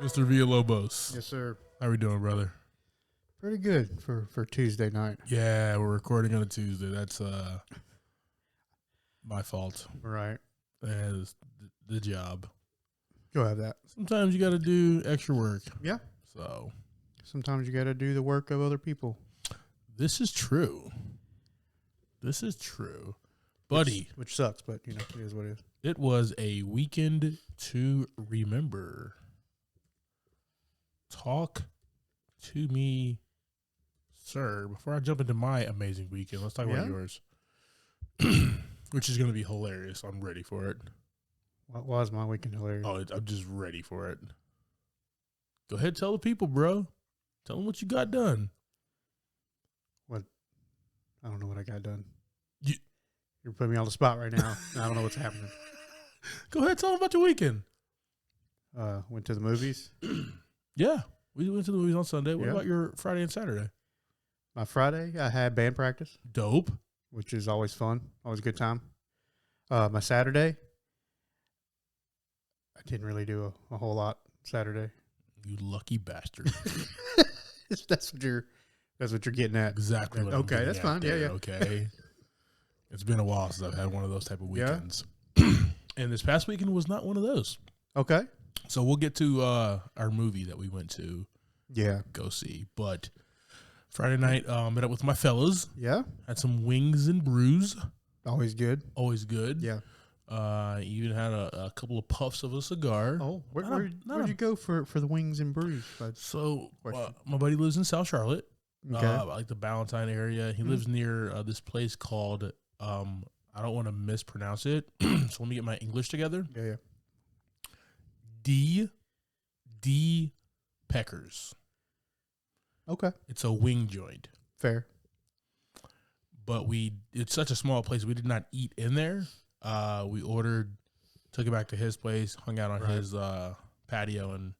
Mr. Villalobos. Yes, sir. How we doing, brother? Pretty good for Tuesday night. Yeah, we're recording on a Tuesday. That's my fault. Right. It's the job. Go have that. Sometimes you got to do extra work. Yeah. So Sometimes you got to do the work of other people. this is true. This is true. Buddy. Which sucks, but, it is what it is. It was a weekend to remember. Talk to me, sir. Before I jump into my amazing weekend, let's talk about yours. Which is going to be hilarious. I'm ready for it. What was my weekend hilarious? Oh, I'm just ready for it. Go ahead, tell the people, bro. Tell them what you got done. What? I don't know what I got done. You're putting me on the spot right now. I don't know what's happening. Go ahead, tell them about your weekend. Went to the movies. Yeah, we went to the movies on Sunday. What Yeah. about your Friday and Saturday? My Friday, I had band practice, Dope. which is always fun. Always a good time. My Saturday, I didn't really do a whole lot Saturday. You lucky bastard. That's what you're getting at. Exactly what I'm Okay, getting that's at fine. there, Yeah. Okay. It's been a while since I've had one of those type of Yeah. weekends. And this past weekend was not one of those. Okay. So we'll get to our movie that we went to Yeah. go see. But Friday night, met up with my fellas. Yeah. Had some wings and brews. Always good. Always good. Yeah. Even had a couple of puffs of a cigar. Oh, Not where'd you go for the wings and brews? So Question. my buddy lives in South Charlotte, Okay. like the Ballantyne area. He lives near this place called, I don't want to mispronounce it, so let me get my English together. Yeah. D. Peckers. Okay. It's a wing joint. Fair. But it's such a small place, we did not eat in there. We ordered, took it back to his place, hung out on his patio, and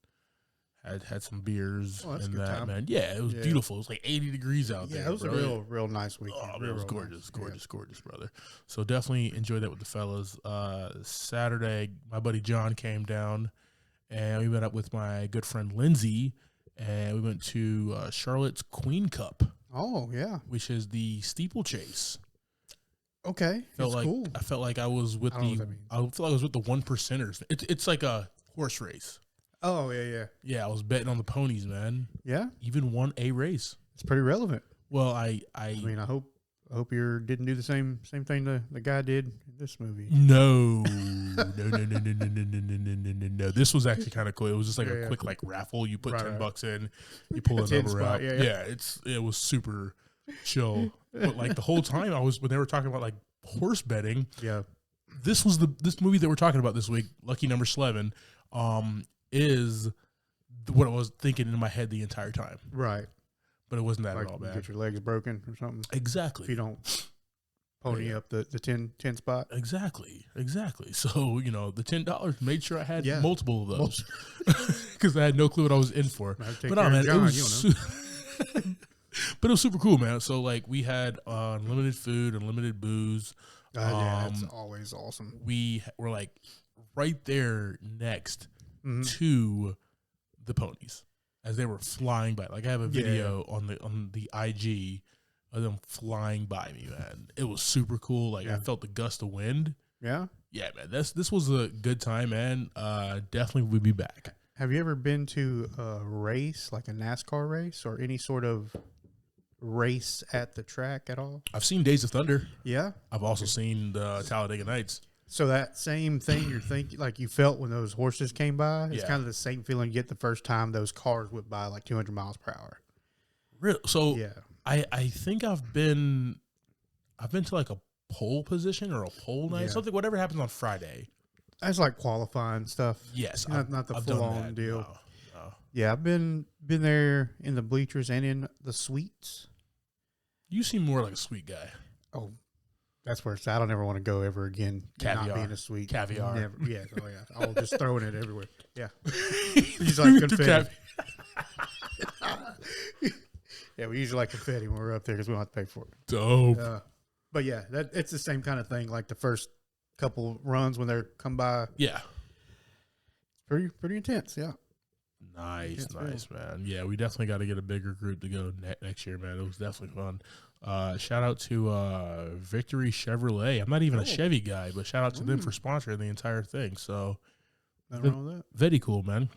had some beers. Oh, that's and a good that, time. man. Yeah, it was beautiful. It was like 80 degrees out there. Yeah, it was bro. a real nice weekend. Oh, man, it was gorgeous, nice. gorgeous, brother. So definitely enjoyed that with the fellas. Saturday, my buddy John came down, and we met up with my good friend Lindsay, and we went to Charlotte's Queen Cup, Oh, yeah. which is the steeplechase. Okay. Felt It's like cool. I felt like I was with I don't know what that means. I felt like I was with the one percenters. It's like a horse race. Oh, yeah. Yeah, I was betting on the ponies, man. Yeah. Even won a race. It's pretty relevant. Well, I mean, I hope you didn't do the same thing the guy did in this movie. No. This was actually kind of cool. It was just like a Yeah. quick like raffle. You put Right, $10 in, you pull a 10 number spot, out. yeah. It was super chill. But like the whole time when they were talking about like horse betting, Yeah. this movie that we're talking about this week, Lucky Number Slevin, is what I was thinking in my head the entire time. Right. But it wasn't that Like at all you bad. get your legs broken or something. Exactly. If you don't pony up the 10 spot. Exactly. So, the $10 made sure I had Yeah. multiple of those because I had no clue what I was in for. Take But care of man, John, it was but it was super cool, man. So like we had unlimited food, unlimited booze. Yeah, that's always awesome. We were like right there next Mhm. to the ponies as they were flying by. Like I have a video on the IG of them flying by me, man. It was super cool. Like I felt the gust of wind. Yeah. Yeah, man. This was a good time, man. Definitely would be back. Have you ever been to a race, like a NASCAR race or any sort of race at the track at all? I've seen Days of Thunder. Yeah. I've also seen the Talladega Nights. So that same thing you're thinking, like you felt when those horses came by, it's Yeah. kind of the same feeling you get the first time those cars went by like 200 miles per hour. Real. So Yeah. I think I've been to like a pole position or a pole night, Yeah. something, whatever happens on Friday. That's like qualifying stuff. Yes. Not the I've full done on that. deal. No. Yeah, I've been there in the bleachers and in the suites. You seem more like a sweet guy. Oh, that's where I don't ever want to go ever again. Caviar. Not be in a suite. Caviar. Never. Yeah. Oh yeah. I'll just throwing it everywhere. Yeah. He's like confetti. Yeah, we usually like confetti when we're up there because we don't have to pay for it. Dope. But yeah, it's the same kind of thing. Like the first couple runs when they're come by, Yeah. pretty intense. Yeah. Nice, It's real. man. Yeah, we definitely got to get a bigger group to go next year, man. It was definitely fun. Shout out to Victory Chevrolet. I'm not even a Chevy guy, but shout out to them for sponsoring the entire thing. So, Nothing wrong with that. very cool, man.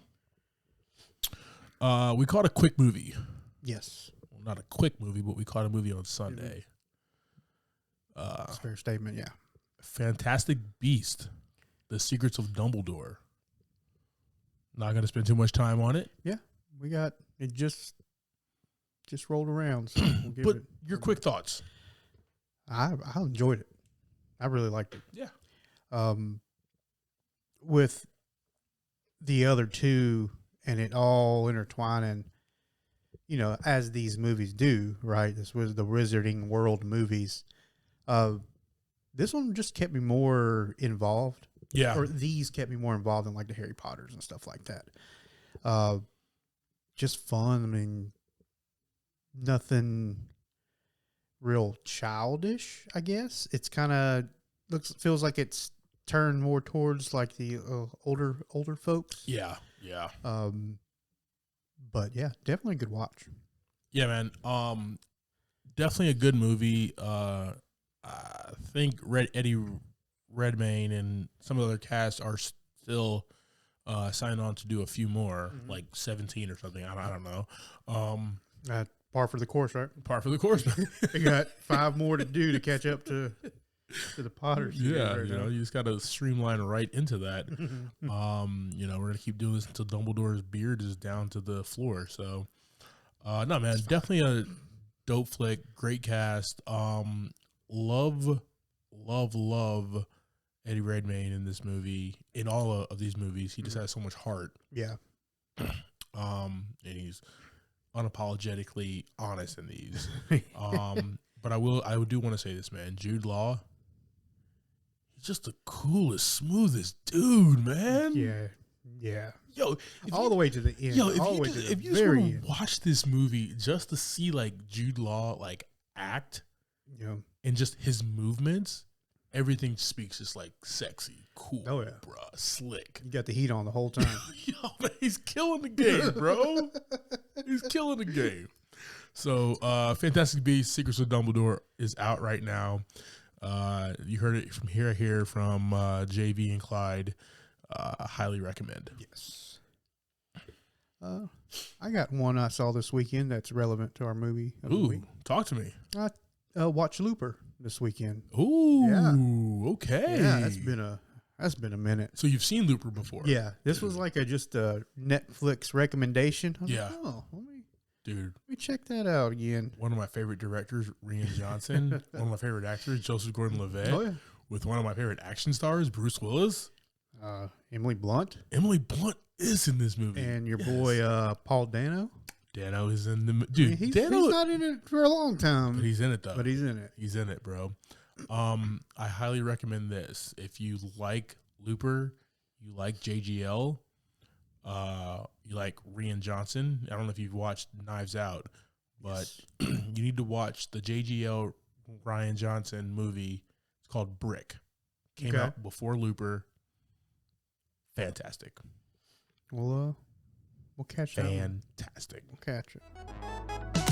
We caught a quick movie. Yes. Well, not a quick movie, but we caught a movie on Sunday. That's a fair statement, yeah. Fantastic Beast: The Secrets of Dumbledore. Not going to spend too much time on it. Yeah. We got it just rolled around. So we'll give But it your quick thoughts. I enjoyed it. I really liked it. Yeah. With the other two and it all intertwining, you know, as these movies do, right? This was the Wizarding World movies. This one just kept me more involved. Yeah. Or these kept me more involved in like the Harry Potters and stuff like that. Just fun. I mean, nothing real childish, I guess. It's kind of feels like it's turned more towards like the older folks. Yeah. Yeah. But yeah, definitely a good watch. Yeah, man. Definitely a good movie. I think Eddie Redmayne and some of the other cast are still signed on to do a few more, like 17 or something. I don't know. Par for the course, right? Par for the course. They got 5 more to do to catch up to the Potters. Yeah, right you know, now. you just got to streamline right into that. You know, we're gonna keep doing this until Dumbledore's beard is down to the floor. So, no, man, definitely a dope flick. Great cast. Love Eddie Redmayne in this movie. In all of these movies, he just has so much heart. Yeah. And he's unapologetically honest in these. But I do want to say this, man. Jude Law, he's just the coolest, smoothest dude, man. Yeah. Yo, All the way to the end. Yo, if you just want to watch this movie just to see like Jude Law like act, Yeah. and just his movements, everything speaks just like sexy, cool, Oh, yeah. bruh, slick. You got the heat on the whole time. Yo, man, he's killing the game, bro. He's killing the game. So, Fantastic Beasts: Secrets of Dumbledore is out right now. You heard it from here from JV and Clyde. Highly recommend. Yes. I got one I saw this weekend that's relevant to our movie of the Ooh, week. talk to me. I watched Looper this weekend. Ooh, okay. Yeah, that's been a minute. So you've seen Looper before? Yeah, this was like just a Netflix recommendation. I was Yeah. like, oh, let Dude, me check that out again. one of my favorite directors, Rian Johnson. One of my favorite actors, Joseph Gordon-Levitt. Oh yeah. With one of my favorite action stars, Bruce Willis. Emily Blunt Emily Blunt is in this movie. and your boy Paul Dano. Dano is in the I dude. mean, he's Dano, not in it for a long time, but he's in it though. but he's in it. He's in it, bro. I highly recommend this. If you like Looper, you like JGL, you like Rian Johnson. I don't know if you've watched Knives Out, but you need to watch the JGL Rian Johnson movie. It's called Brick. Came out before Looper. Fantastic. We'll catch that one. Fantastic. We'll catch it.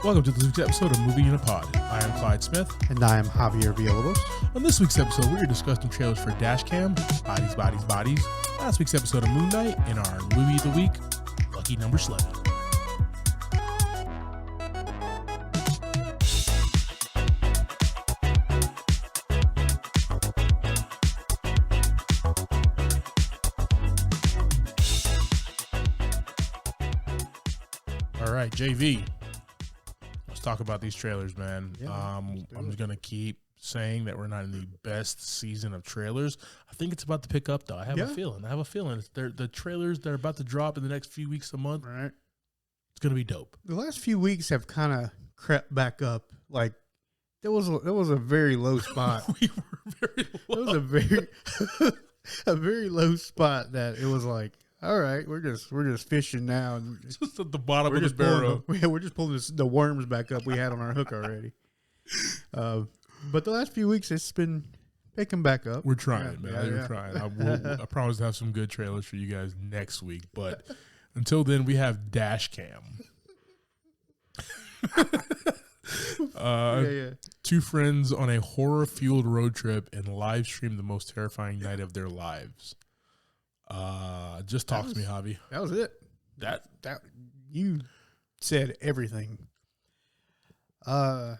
Welcome to this week's episode of Movie in a Pod. I am Clyde Smith. And I am Javier Villalobos. On this week's episode, we're discussing trailers for Dashcam, Bodies, Bodies, Bodies, last week's episode of Moon Knight, and our movie of the week, Lucky Number Slevin. All right, JV. Let's talk about these trailers, man. Yeah, I'm just gonna keep saying that we're not in the best season of trailers. I think it's about to pick up, though. I have a feeling. The trailers that are about to drop in the next few weeks, a month. Right. It's gonna be dope. The last few weeks have kind of crept back up. Like there was a very low spot. We were very low. It was a very low spot that it was like, all right, we're just fishing now. And Just at the bottom we're of the just pulling barrel. we're just pulling the worms back up we had on our hook already. But the last few weeks, it's been picking back up. We're trying, man. We're trying. I promise to have some good trailers for you guys next week. But until then, we have Dash Cam. Two friends on a horror-fueled road trip and live stream the most terrifying night of their lives. Just talk to me, Javi. That was it. That you said everything. The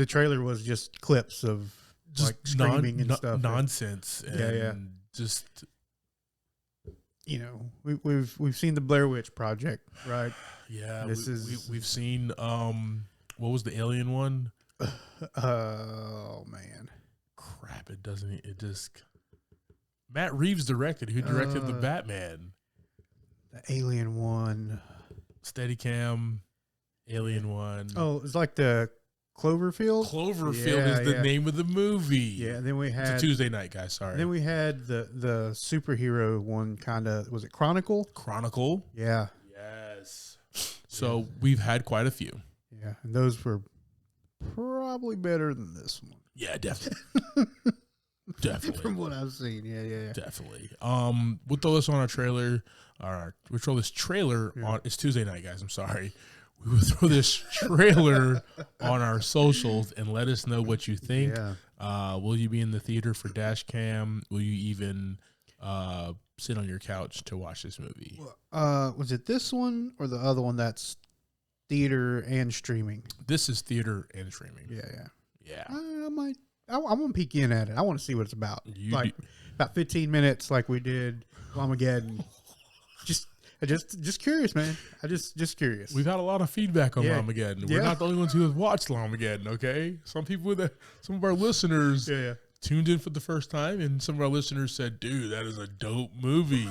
trailer was just clips of just like screaming and stuff, nonsense, and just we've seen the Blair Witch Project, right? Yeah, we've seen what was the Alien one? Oh man, crap! It just Matt Reeves directed. Who directed the Batman? The Alien one, Steadicam, Alien one. Oh, it's like the Cloverfield. Cloverfield is the name of the movie. Yeah, and then we had it's a Tuesday night, guys. Sorry. Then we had the superhero one. Kind of, was it Chronicle? Chronicle. Yeah. Yes. So we've had quite a few. Yeah, and those were probably better than this one. Yeah, definitely. Definitely. From what I've seen, yeah. Definitely. We'll throw this on our trailer. We'll throw this trailer on. It's Tuesday night, guys. I'm sorry. We will throw this trailer on our socials and let us know what you think. Yeah. Will you be in the theater for Dash Cam? Will you even sit on your couch to watch this movie? Was it this one or the other one that's theater and streaming? This is theater and streaming. Yeah. I'm gonna peek in at it. I want to see what it's about. About 15 minutes, like we did Armageddon. Just curious, man. Just curious. We've had a lot of feedback on Armageddon. We're not the only ones who have watched Armageddon. Okay, some of our listeners tuned in for the first time, and some of our listeners said, "Dude, that is a dope movie."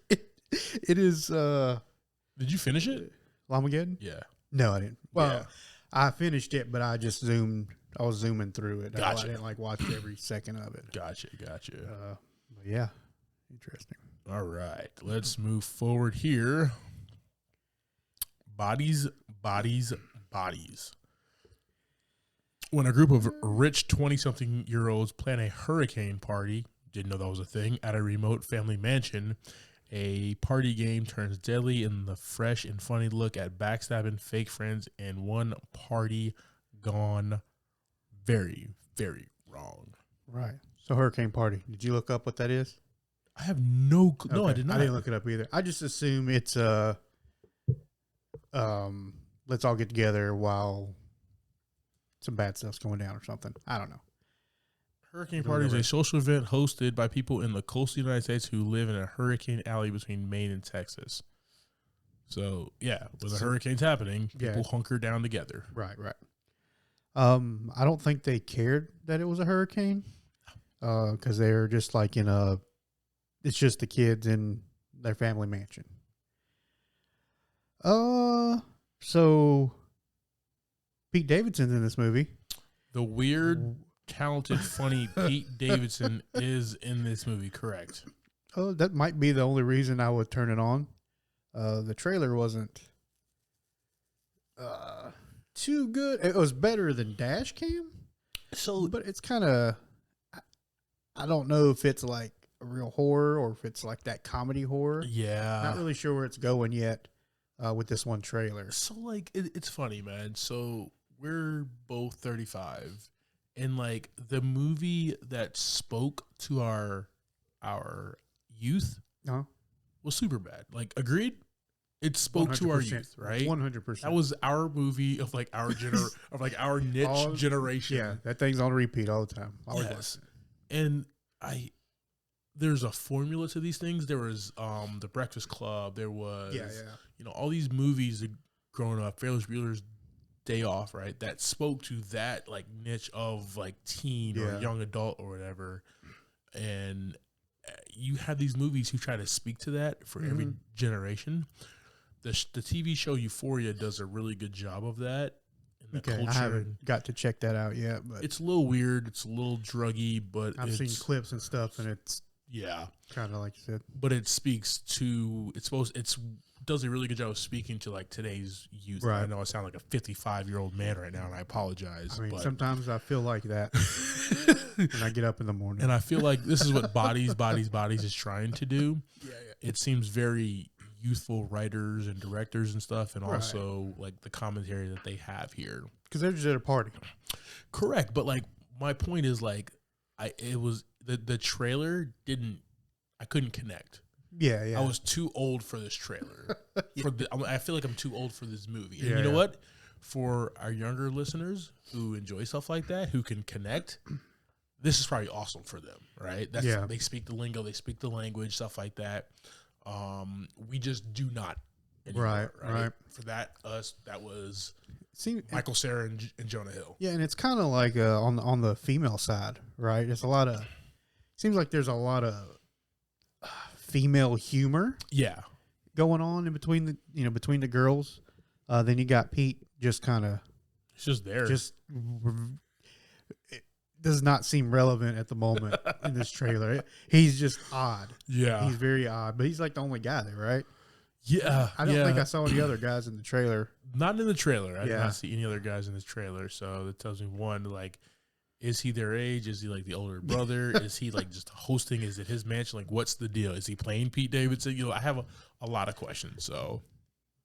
It is. Did you finish it? Armageddon? Yeah. No, I didn't. Well, I finished it, but I just zoomed. I was zooming through it. Gotcha. I didn't watch every second of it. Gotcha. But yeah, interesting. All right, let's move forward here. Bodies. When a group of rich 20-something-year-olds plan a hurricane party, didn't know that was a thing, at a remote family mansion, a party game turns deadly in the fresh and funny look at backstabbing fake friends and one party gone very, very wrong. Right. So hurricane party. Did you look up what that is? I have no clue. Okay. No, I did not. I didn't look it up either. I just assume it's let's all get together while some bad stuff's going down or something. I don't know. Hurricane party is a social event hosted by people in the coastal United States who live in a hurricane alley between Maine and Texas. So, yeah, when the hurricane's happening, people hunker down together. Right. I don't think they cared that it was a hurricane because they were just like it's just the kids in their family mansion. So Pete Davidson's in this movie. The weird, talented, funny Pete Davidson is in this movie, correct? Oh, that might be the only reason I would turn it on. The trailer wasn't too good. It was better than Dash Cam. But it's kind of, I don't know if it's like a real horror or if it's like that comedy horror. Yeah. Not really sure where it's going yet with this one trailer. So, it's funny, man. So, we're both 35. And, the movie that spoke to our youth was Superbad. Agreed? It spoke to our youth, right? 100%. That was our movie of, our niche generation. Yeah, that thing's on repeat all the time. Yes. And there's a formula to these things. There was The Breakfast Club. There was, all these movies growing up, Ferris Bueller's Day Off, right? That spoke to that niche of teen or young adult or whatever. And you have these movies who try to speak to that for every generation. The TV show Euphoria does a really good job of that. Okay, I haven't got to check that out yet, but it's a little weird. It's a little druggy, but I've seen clips and stuff, and it's Yeah. Kind of like you said. But it speaks to, does a really good job of speaking to like today's youth. Right. I know I sound like a 55-year-old man right now, and I apologize. I mean, but sometimes I feel like that when I get up in the morning. And I feel like this is what Bodies is trying to do. Yeah. It seems very youthful writers and directors and stuff, and Right. also like the commentary that they have here. Because they're just at a party. Correct, but like my point is like the trailer I couldn't connect. Yeah, yeah. I was too old for this trailer. I feel like I'm too old for this movie. And Yeah, you know yeah. what? For our younger listeners who enjoy stuff like that, who can connect, this is probably awesome for them, right? Yeah. They speak the lingo, they speak the language, stuff like that. We just do not anymore, Right. For that was See, Michael Cera and Jonah Hill. yeah, and it's kind of like on the female side, right? It's seems like there's a lot of female humor Yeah. going on in between the girls. Then you got Pete just kind of It's just there. it does not seem relevant at the moment in this trailer. He's just odd. Yeah. He's very odd, but he's like the only guy there, right? Yeah. I don't think I saw any other guys in the trailer. Not in the trailer. I did Yeah. not see any other guys in this trailer. So that tells me, one, like, is he their age? Is he like the older brother? Is he like just hosting? Is it his mansion? Like, what's the deal? Is he playing Pete Davidson? I have a lot of questions. So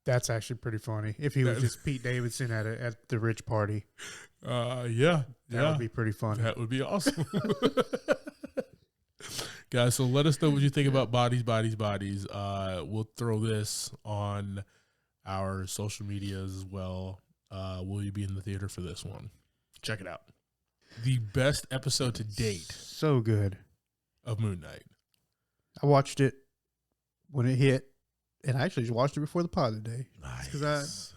That's actually pretty funny. If he was just Pete Davidson at the rich party, that would be pretty funny. That would be awesome. Guys, so let us know what you think about Bodies. We'll throw this on our social medias as well. Will you be in the theater for this one? Check it out. The best episode to date So good. of Moon Knight. I watched it when it hit, and I actually just watched it before the pod today. Nice. Because I just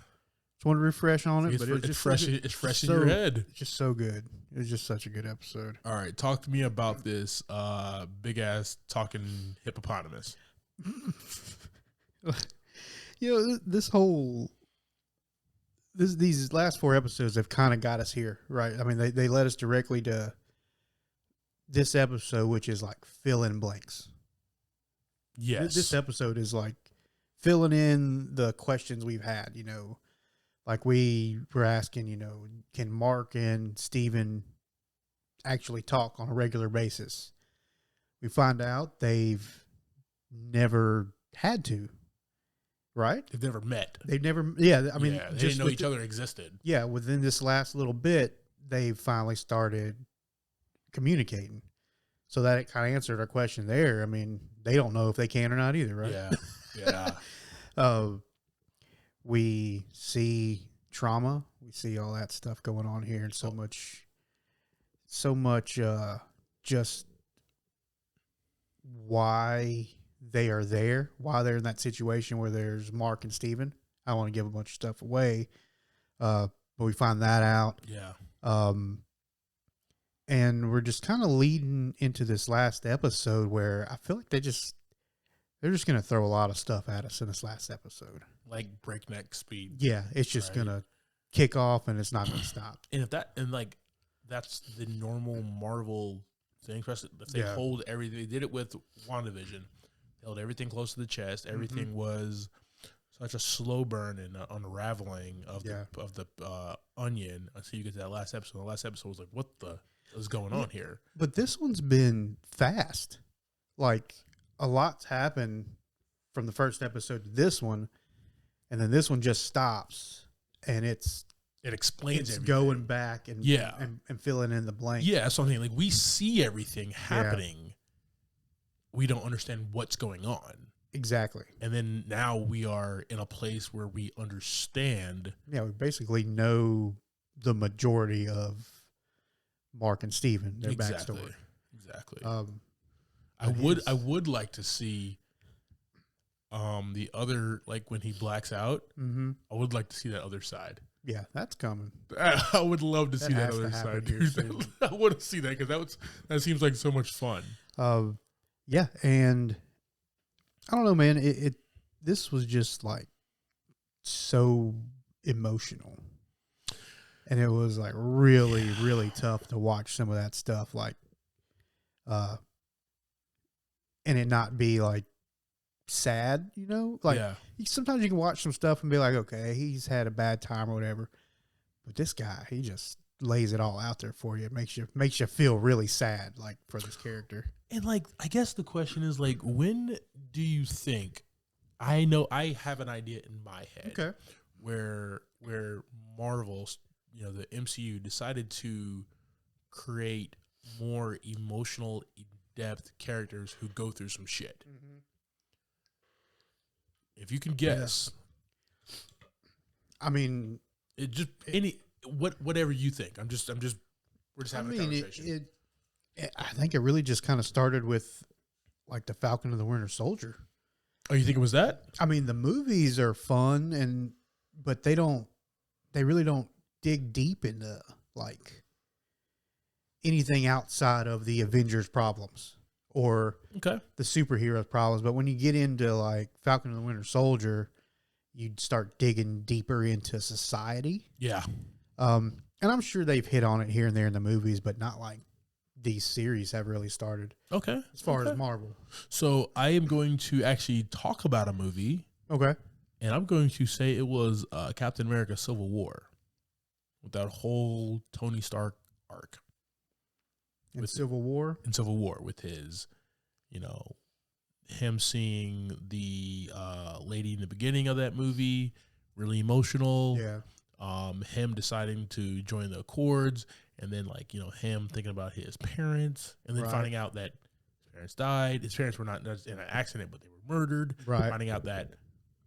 wanted to refresh on it, but it's just fresh. so good. It's fresh in your head. It's just so good. It was just such a good episode. All right, talk to me about this big ass talking hippopotamus. These last 4 episodes have kind of got us here, right? I mean, they led us directly to this episode, which is like fill in blanks. Yes, This episode is like filling in the questions we've had, like we were asking, can Mark and Steven actually talk on a regular basis? We find out they've never had to, right? they've never met. They've never, yeah. I mean, They didn't know each other existed. Yeah, within this last little bit, they finally started communicating. So that it kind of answered our question there. I mean, they don't know if they can or not either, right? Yeah. We see trauma. We see all that stuff going on here, and so much, just why they are there, why they're in that situation where there's Mark and Steven. I don't want to give a bunch of stuff away, but we find that out. Yeah. And we're just kind of leading into this last episode where I feel like they're just going to throw a lot of stuff at us in this last episode. Like breakneck speed. Yeah, it's just going to kick off and it's not going to stop. And that's the normal Marvel thing, especially if they hold everything. They did it with WandaVision. They held everything close to the chest. Everything was such a slow burn and unraveling of the onion until you get to that last episode. The last episode was like, what the is going on here? But this one's been fast. Like, a lot's happened from the first episode to this one, and then this one just stops, and it explains it's everything. Going back and filling in the blank. Yeah, that's something like we see everything happening. Yeah. We don't understand what's going on. Exactly. And then now we are in a place where we understand. Yeah, we basically know the majority of Mark and Steven, their backstory. Exactly. I would like to see the other, like when he blacks out, I would like to see that other side. Yeah, that's coming. I would love to see that other side. Dude. I want to see that because that seems like so much fun. Yeah, and I don't know, man. This was just like so emotional, and it was like really, really tough to watch some of that stuff. Like, and it not be like sad, you know? Like Yeah. sometimes you can watch some stuff and be like, okay, he's had a bad time or whatever. But this guy, he just lays it all out there for you. It makes you feel really sad, like, for this character. And like, I guess the question is like, when do you think? I know I have an idea in my head where Marvel, you know, the MCU decided to create more emotional, in-depth characters who go through some shit. Mm-hmm. If you can guess, I mean, it just whatever you think. We're just having a conversation. I think it really just kind of started with like the Falcon and the Winter Soldier. Oh, you think it was that? I mean, the movies are fun but they really don't dig deep into like anything outside of the Avengers problems or the superheroes problems. But when you get into like Falcon and the Winter Soldier, you'd start digging deeper into society. Yeah. And I'm sure they've hit on it here and there in the movies, but not like these series have really started. Okay. As far as Marvel. So I am going to actually talk about a movie. Okay. And I'm going to say it was Captain America Civil War. With that whole Tony Stark arc. In Civil War? In Civil War with his, you know, him seeing the lady in the beginning of that movie, really emotional. Yeah. Him deciding to join the Accords, and then like, you know, him thinking about his parents, and then finding out that his parents died. His parents were not in an accident, but they were murdered. Right. Finding out that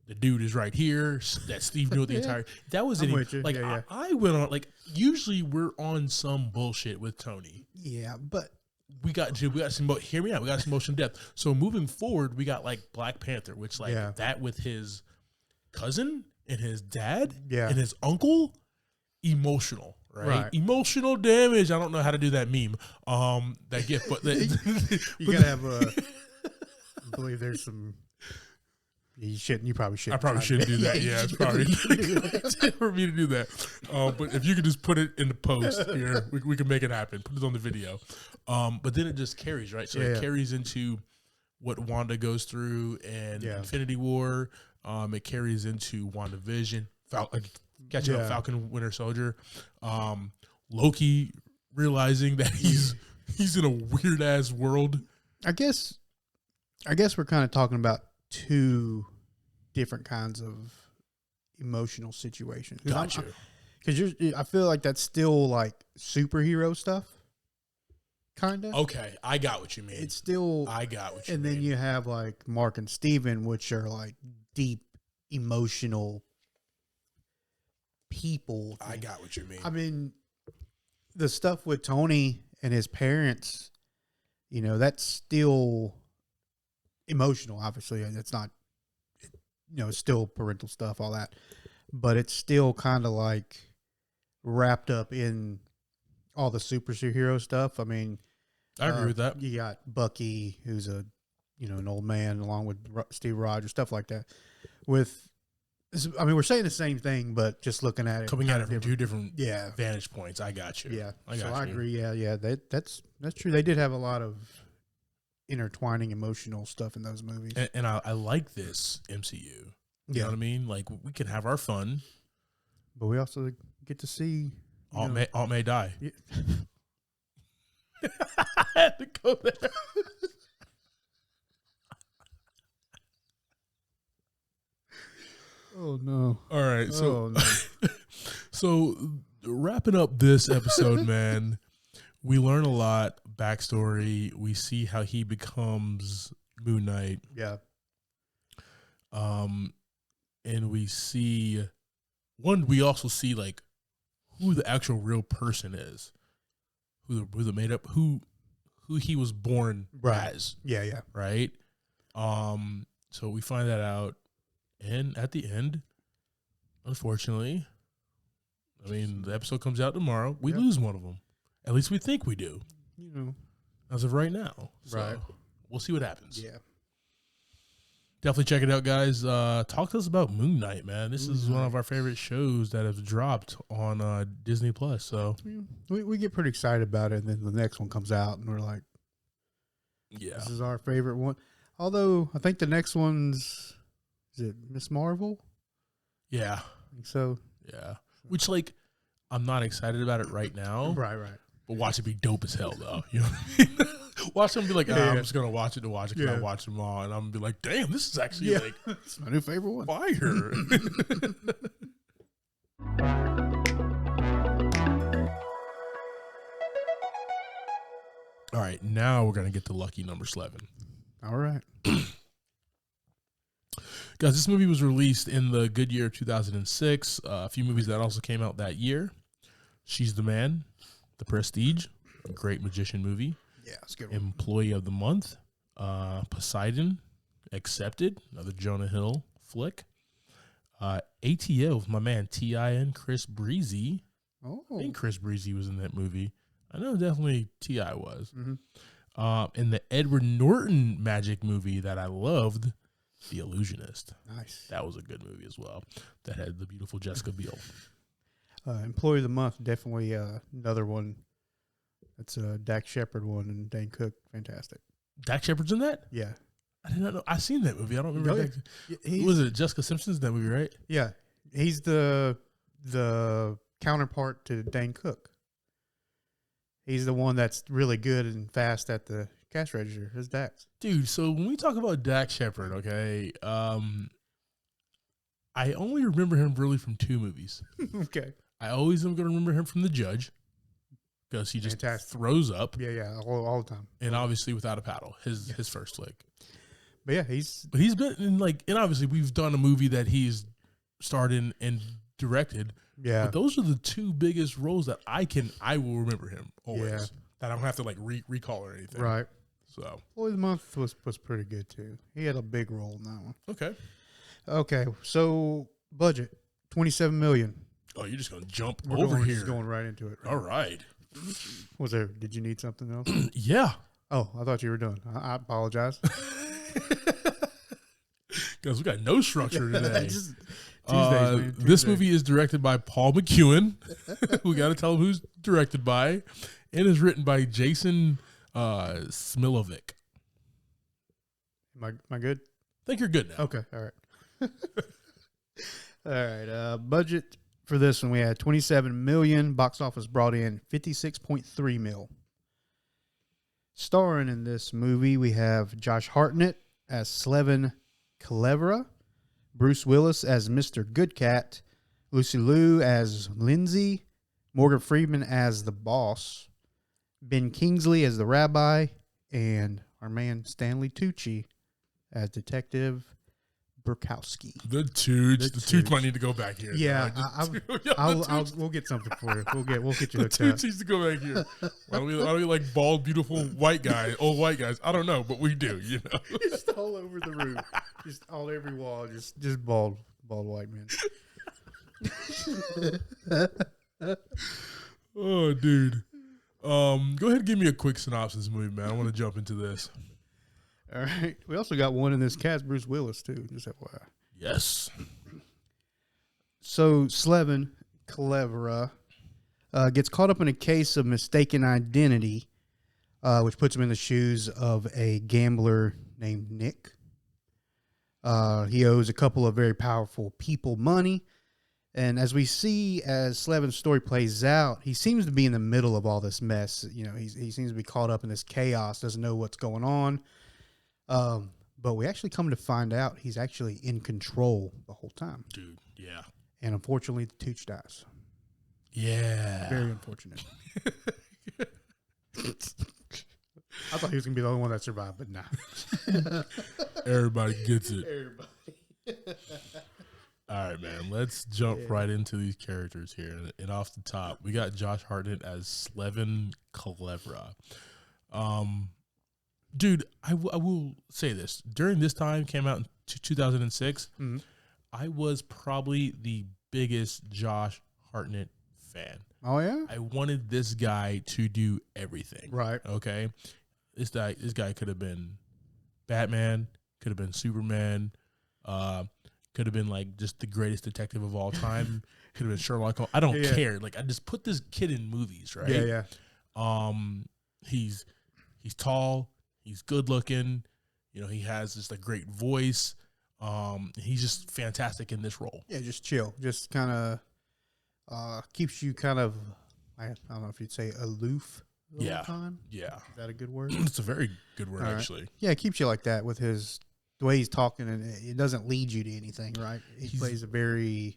the dude is right here. That Steve knew the entire. That was it. Like I went on. Like usually we're on some bullshit with Tony. Yeah, but we got some. Hear me out. We got some emotional depth. So moving forward, we got like Black Panther, which like that with his cousin and his dad and his uncle, emotional, right? Emotional damage. I don't know how to do that meme. That gift, but you gotta have a. I believe there's some. You probably shouldn't. I probably shouldn't do that. Yeah, it's probably for me to do that. But if you could just put it in the post here, we can make it happen. Put it on the video. But then it just carries, right? So it carries into what Wanda goes through and Infinity War. It carries into WandaVision, catching up Falcon Winter Soldier. Loki realizing that he's in a weird ass world. I guess we're kind of talking about two different kinds of emotional situations. Gotcha. Because I feel like that's still like superhero stuff. Kind of. Okay, I got what you mean. It's still. I got what you mean. And then you have like Mark and Steven, which are like deep emotional people. I got what you mean. I mean, the stuff with Tony and his parents, you know, that's still emotional. Obviously, it's not, you know, it's still parental stuff, all that, but it's still kind of like wrapped up in all the superhero stuff. I mean, I agree with that. You got Bucky, who's an old man, along with Steve Rogers, stuff like that. I mean, we're saying the same thing, but just looking at it, coming at it from two different yeah vantage points. I got you. Yeah, I agree. Yeah, that's true. They did have a lot of intertwining emotional stuff in those movies, and I like this MCU. You know what I mean? Like we can have our fun, but we also get to see Aunt May die. Yeah. I had to go there. Oh no! All right, so no. so wrapping up this episode, man, we learn a lot backstory. We see how he becomes Moon Knight. Yeah. And we see we also see like who the actual real person is, who the made up who he was born as. Yeah. Right. So we find that out. And at the end, unfortunately, I mean, the episode comes out tomorrow. We lose one of them. At least we think we do. You know. As of right now. So right. We'll see what happens. Yeah. Definitely check it out, guys. Talk to us about Moon Knight, man. This is one of our favorite shows that have dropped on Disney Plus. So we get pretty excited about it, and then the next one comes out, and we're like, Yeah. This is our favorite one. Although I think the next one's, is it Miss Marvel? Yeah. I think so. Yeah. Which, like, I'm not excited about it right now. Right. But watch it be dope as hell, though. You know what I mean? Watch them be like, I'm just going to watch it to watch it because I watch them all. And I'm going to be like, damn, this is actually, like, it's my new favorite one. Fire. All right, now we're going to get to Lucky Number Slevin. All right. Guys, this movie was released in the good year of 2006. A few movies that also came out that year. She's the Man, The Prestige, a great magician movie. Yeah, it's a good one. Employee of the Month, Poseidon, Accepted, another Jonah Hill flick. ATO with my man T.I. and Chris Breezy. Oh. I think Chris Breezy was in that movie. I know definitely T.I. was. Mm-hmm. In the Edward Norton magic movie that I loved, The Illusionist. Nice. That was a good movie as well. That had the beautiful Jessica Biel. Employee of the Month, definitely another one. That's a Dak Shepard one and Dane Cook. Fantastic. Dak Shepard's in that? Yeah. I did not know. I seen that movie. I don't remember. Was it Jessica Simpson's in that movie, right? Yeah. He's the counterpart to Dane Cook. He's the one that's really good and fast at the cash register. It's Dax. Dude, so when we talk about Dak Shepard, okay, I only remember him really from two movies. Okay. I always am going to remember him from The Judge because he just throws up. Yeah, all the time. And obviously Without a Paddle, his first flick. But yeah, he's been in and obviously we've done a movie that he's starred in and directed. Yeah. But those are the two biggest roles that I will remember him always. Yeah. That I don't have to recall or anything. Right. So Employee of the Month was pretty good too. He had a big role in that one. Okay. So budget $27 million. Oh, you're just gonna jump We're over here. Just going right into it. All right. Was there? Did you need something else? Yeah. Oh, I thought you were done. I apologize. Because we got no structure today. Tuesdays. Movie is directed by Paul McEwen. We got to tell him who's directed by, and is written by Jason Smilovic. Am I good? I think you're good now. Okay. All right. All right. Budget for this one, we had $27 million. Box office brought in $56.3 million. Starring in this movie, we have Josh Hartnett as Slevin Clevera, Bruce Willis as Mr. Goodcat, Lucy Liu as Lindsay, Morgan Freeman as the boss, Ben Kingsley as the rabbi, and our man Stanley Tucci as Detective Burkowski. The Tooch might need to go back here. Yeah, we'll get something for you. We'll get you hooked up. Tooch needs to go back here. Why don't we like bald, beautiful white guys, old white guys? I don't know, but we do. You know, just all over the room, just on every wall, just bald white men. Oh, dude. Go ahead and give me a quick synopsis of the movie, man. I want to jump into this. All right. We also got one in this cast, Bruce Willis, too, just FYI. Yes. So, Slevin Clevera gets caught up in a case of mistaken identity, which puts him in the shoes of a gambler named Nick. He owes a couple of very powerful people money. And as we see as Slevin's story plays out, he seems to be in the middle of all this mess. You know, he seems to be caught up in this chaos, doesn't know what's going on. But we actually come to find out he's actually in control the whole time. Dude, yeah. And unfortunately, the Tooch dies. Yeah. Very unfortunate. I thought he was going to be the only one that survived, but nah. Everybody gets it. Everybody. All right, man. Let's jump right into these characters here. And off the top, we got Josh Hartnett as Slevin Clevera. Dude, I will say this. During this time, came out in 2006, mm-hmm. I was probably the biggest Josh Hartnett fan. Oh, yeah? I wanted this guy to do everything. Right. Okay? This guy could have been Batman, could have been Superman, could have been like just the greatest detective of all time, could have been Sherlock Holmes. I don't care. Like, I just put this kid in movies, right? Yeah. He's tall. He's good looking. You know, he has just a great voice. He's just fantastic in this role. Yeah, just chill. Just kind of keeps you kind of, I don't know if you'd say aloof the whole time. Yeah. Is that a good word? It's a very good word, All right. actually. Yeah, it keeps you like that with the way he's talking, and it doesn't lead you to anything, right? He plays a very,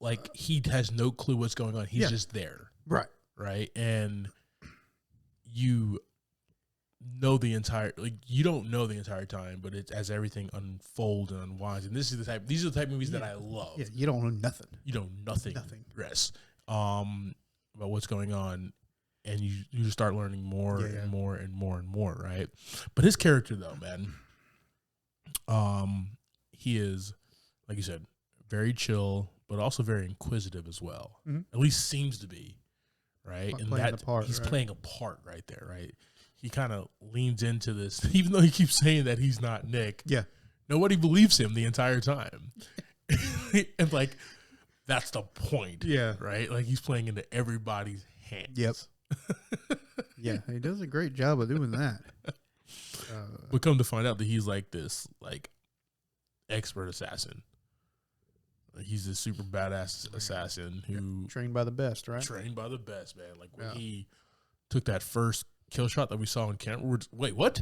like, he has no clue what's going on. He's just there. right. Right. And you know the entire, like, you don't know the entire time, but it's as everything unfolds and unwinds. And these are the type of movies that I love. Yeah, you don't know nothing. You know nothing. Rest. About what's going on, and you just start learning more and more and more and more, right? But his character, though, man, he is, like you said, very chill, but also very inquisitive as well. Mm-hmm. At least seems to be, right? And he's playing a part right there, right? He kind of leans into this, even though he keeps saying that he's not Nick. Yeah, nobody believes him the entire time, and like. That's the point. Yeah. Right? Like, he's playing into everybody's hands. Yep. Yeah, he does a great job of doing that. We come to find out that he's like this, like, expert assassin. He's this super badass assassin who... Trained by the best, right? Trained by the best, man. Like, when he took that first kill shot that we saw on camera, wait, what?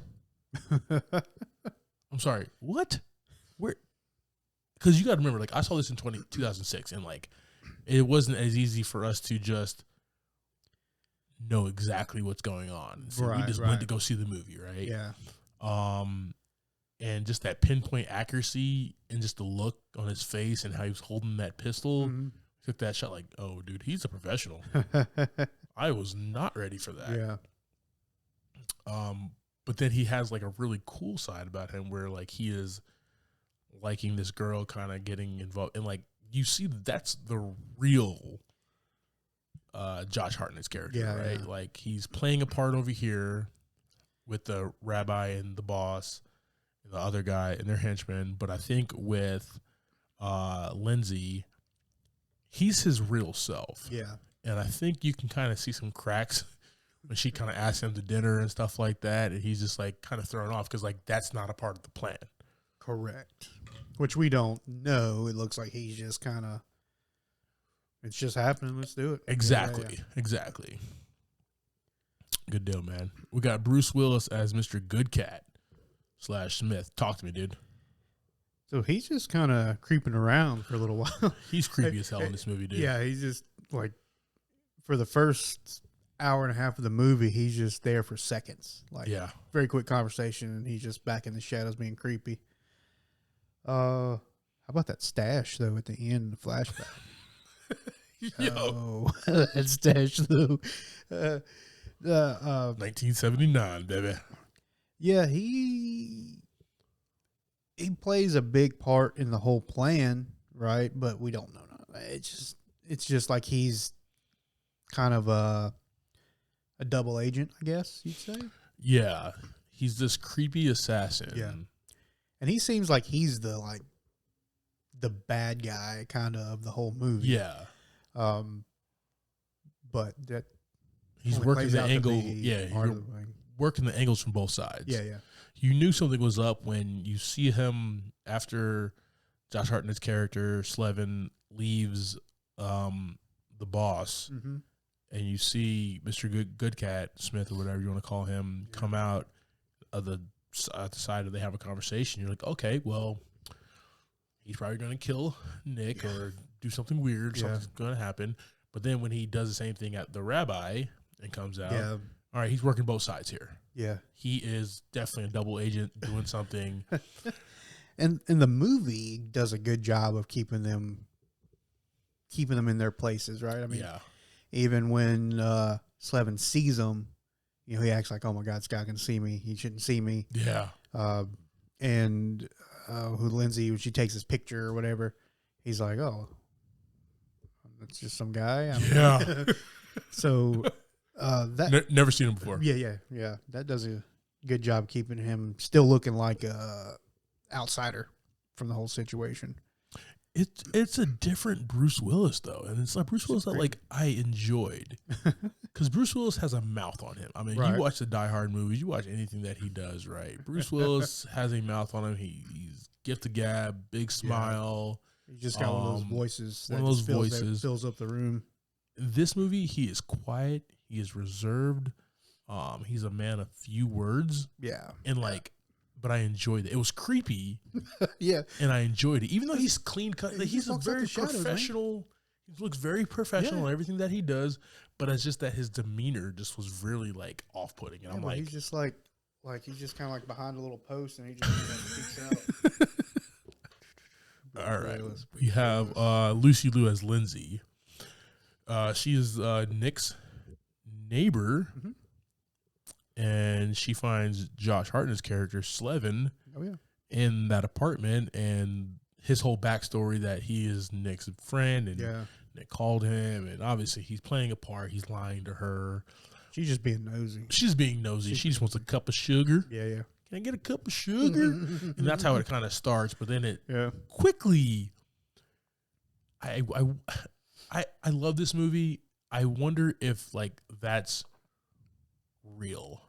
I'm sorry, what? Where... Because you got to remember, like, I saw this in 2006, and, like, it wasn't as easy for us to just know exactly what's going on. So we just went to go see the movie, right? Yeah. And just that pinpoint accuracy and just the look on his face and how he was holding that pistol, took that shot like, oh, dude, he's a professional. I was not ready for that. Yeah. But then he has, like, a really cool side about him where, like, he is liking this girl, kind of getting involved, and like you see that's the real Josh Hartnett's character, right? Yeah. Like, he's playing a part over here with the rabbi and the boss and the other guy and their henchmen, but I think with Lindsay, he's his real self. Yeah. And I think you can kind of see some cracks when she kind of asks him to dinner and stuff like that, and he's just like kind of thrown off because, like, that's not a part of the plan. Correct. Which we don't know. It looks like he's just kind of, it's just happening. Let's do it. Exactly. Yeah. Exactly. Good deal, man. We got Bruce Willis as Mr. Goodcat / Smith. Talk to me, dude. So he's just kind of creeping around for a little while. He's creepy as hell in this movie, dude. Yeah, he's just like, for the first hour and a half of the movie, he's just there for seconds. Like, very quick conversation, and he's just back in the shadows being creepy. How about that stash though at the end of the flashback? Oh, that stash though. 1979, baby. Yeah, he plays a big part in the whole plan, right? But we don't know. It's just like he's kind of a double agent, I guess you'd say. Yeah, he's this creepy assassin. Yeah. And he seems like he's the bad guy kind of the whole movie. Yeah. But that he's working the angle. Yeah, working the angles from both sides. Yeah, yeah. You knew something was up when you see him after Josh Hartnett's character Slevin leaves the boss, and you see Mr. Goodcat Smith or whatever you want to call him come out of the side, they have a conversation. You're like, okay, well, he's probably going to kill Nick or do something weird. Something's going to happen. But then when he does the same thing at the rabbi and comes out, all right, he's working both sides here. Yeah, he is definitely a double agent doing something. And the movie does a good job of keeping them in their places, right? I mean, even when Slevin sees them, you know, he acts like, oh my God, this guy can see me. He shouldn't see me. Yeah. And who Lindsay, when she takes his picture or whatever, he's like, oh, that's just some guy. So that never seen him before. Yeah. That does a good job keeping him still looking like a outsider from the whole situation. It's a different Bruce Willis though, and it's like Bruce Willis that like I enjoyed, because Bruce Willis has a mouth on him. I mean, you watch the Die Hard movies, you watch anything that he does, right? Bruce Willis has a mouth on him. He's gift of gab, big smile. He just got one of those voices. Fills up the room. In this movie, he is quiet. He is reserved. He's a man of few words. Yeah, and like. But I enjoyed it. It was creepy. Yeah. And I enjoyed it. Even though he's clean cut, he's a very professional. He looks very professional in everything that he does. But it's just that his demeanor just was really like off putting. And I'm like, he's just like he's just kind of like behind a little post and he just peeks out. All right. We have Lucy Liu as Lindsay. She is Nick's neighbor. Mm-hmm. And she finds Josh Hartnett's character, Slevin, in that apartment, and his whole backstory that he is Nick's friend, and Nick called him, and obviously he's playing a part. He's lying to her. She's just being nosy. She just wants a cup of sugar. Yeah. Can I get a cup of sugar? And that's how it kind of starts. But then it quickly. I love this movie. I wonder if like that's real.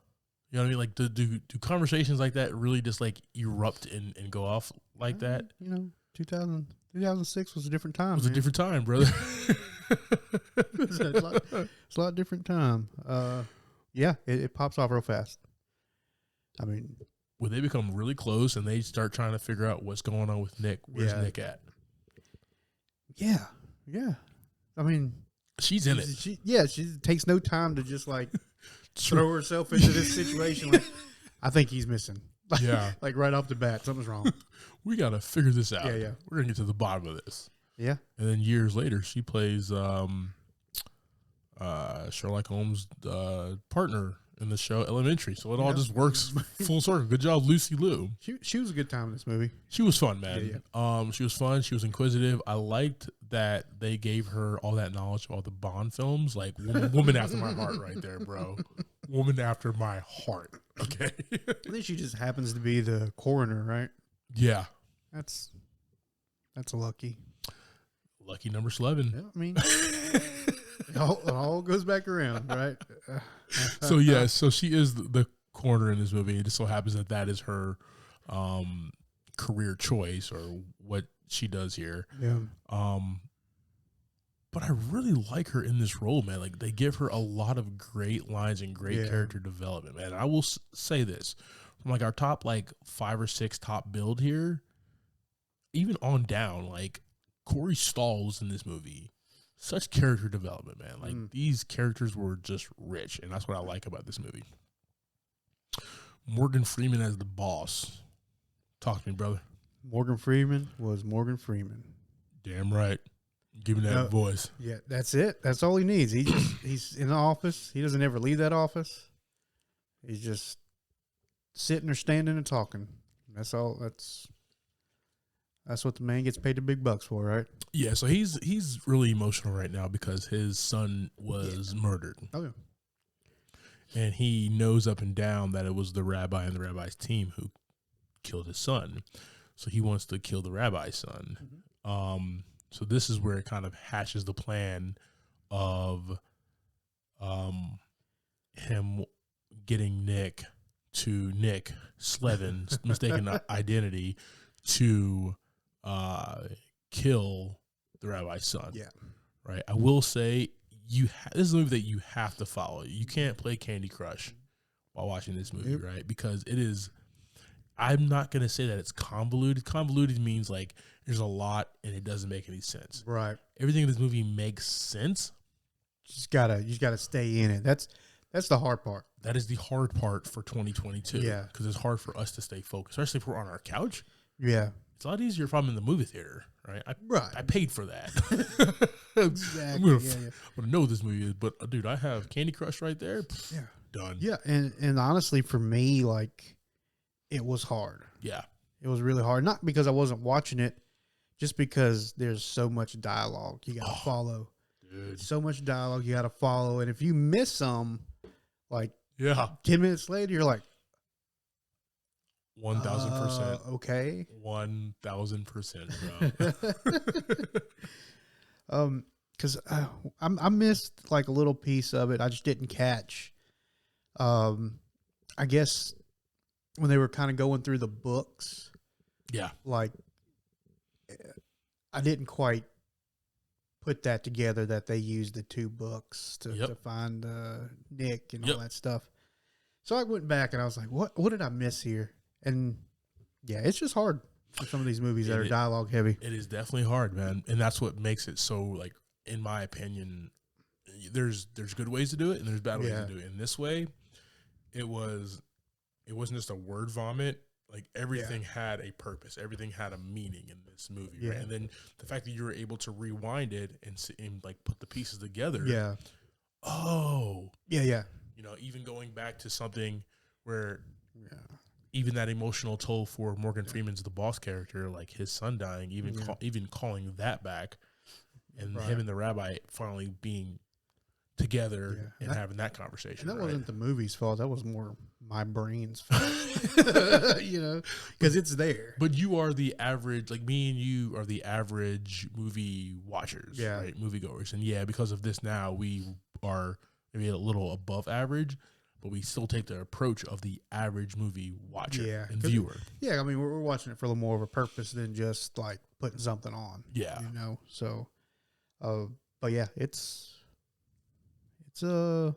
You know what I mean? Like, do conversations like that really just like erupt and go off like that? 2006 was a different time. It was a different time, brother. It's a lot different time. It pops off real fast. I mean, when they become really close and they start trying to figure out what's going on with Nick, where's Nick at? Yeah. I mean, she's in it. She takes no time to just like throw herself into this situation. Like, I think he's missing. Like right off the bat, something's wrong. We got to figure this out. Yeah. We're going to get to the bottom of this. Yeah. And then years later, she plays Sherlock Holmes' partner in the show Elementary. So it all just works full circle. Good job, Lucy Liu. She was a good time in this movie. She was fun, man. Yeah. She was fun. She was inquisitive. I liked that they gave her all that knowledge about the Bond films. Like, woman after my heart right there, bro. Woman after my heart. Okay. I think she just happens to be the coroner, right? Yeah. That's a lucky number Slevin. Yeah, I mean, it all goes back around, right? So she is the coroner in this movie. It just so happens that is her career choice or what she does here. Yeah. But I really like her in this role, man. Like, they give her a lot of great lines and great character development, man. I will say this. From, like, our top, like, 5 or 6 top build here, even on down, like, Corey Stahl was in this movie. Such character development, man. Like, these characters were just rich, and that's what I like about this movie. Morgan Freeman as the boss. Talk to me, brother. Morgan Freeman was Morgan Freeman. Damn right. Give me that voice. Yeah, that's it. That's all he needs. He's in the office. He doesn't ever leave that office. He's just sitting or standing and talking. That's all. That's what the man gets paid the big bucks for, right? Yeah, so he's really emotional right now because his son was murdered. Oh, yeah. And he knows up and down that it was the rabbi and the rabbi's team who killed his son. So he wants to kill the rabbi's son. Mm-hmm. So this is where it kind of hatches the plan of him getting Nick Slevin's mistaken identity to kill the rabbi's son. Yeah. Right. I will say this is a movie that you have to follow. You can't play Candy Crush while watching this movie, right? Because it is. I'm not going to say that it's convoluted. Convoluted means like there's a lot and it doesn't make any sense. Right. Everything in this movie makes sense. You just gotta stay in it. That's the hard part. That is the hard part for 2022. Yeah. Because it's hard for us to stay focused, especially if we're on our couch. Yeah. It's a lot easier if I'm in the movie theater, right? I paid for that. Exactly. I'm gonna know what this movie is, but dude, I have Candy Crush right there. Yeah. Done. Yeah, and honestly, for me, like, it was hard. Yeah. It was really hard. Not because I wasn't watching it, just because there's so much dialogue you got to follow. Dude. So much dialogue you got to follow. And if you miss some, like 10 minutes later, you're like, 1,000%. Okay. 1,000%, bro. Because I missed like a little piece of it. I just didn't catch. I guess when they were kind of going through the books, Yeah. like I didn't quite put that together that they used the two books to find Nick and all that stuff. So I went back and I was like, what did I miss here? And yeah, it's just hard for some of these movies that are dialogue heavy. It is definitely hard, man. And that's what makes it so, like, in my opinion, there's good ways to do it and there's bad ways to do it. In this way, it wasn't just a word vomit. Like, everything had a purpose. Everything had a meaning in this movie. Yeah. Right? And then the fact that you were able to rewind it and like put the pieces together. Yeah. Oh. Yeah. You know, even going back to something where even that emotional toll for Morgan Freeman's the boss character, like his son dying, even calling that back, and him and the rabbi finally being together and having that conversation. And that wasn't the movie's fault. That was more my brain's fault. You know, because it's there. But you are the average, like me and you are the average movie watchers, right? Moviegoers. And because of this now, we are maybe a little above average, but we still take the approach of the average movie watcher and viewer. Yeah, I mean, we're watching it for a little more of a purpose than just like putting something on. Yeah. You know, so, but yeah, it's a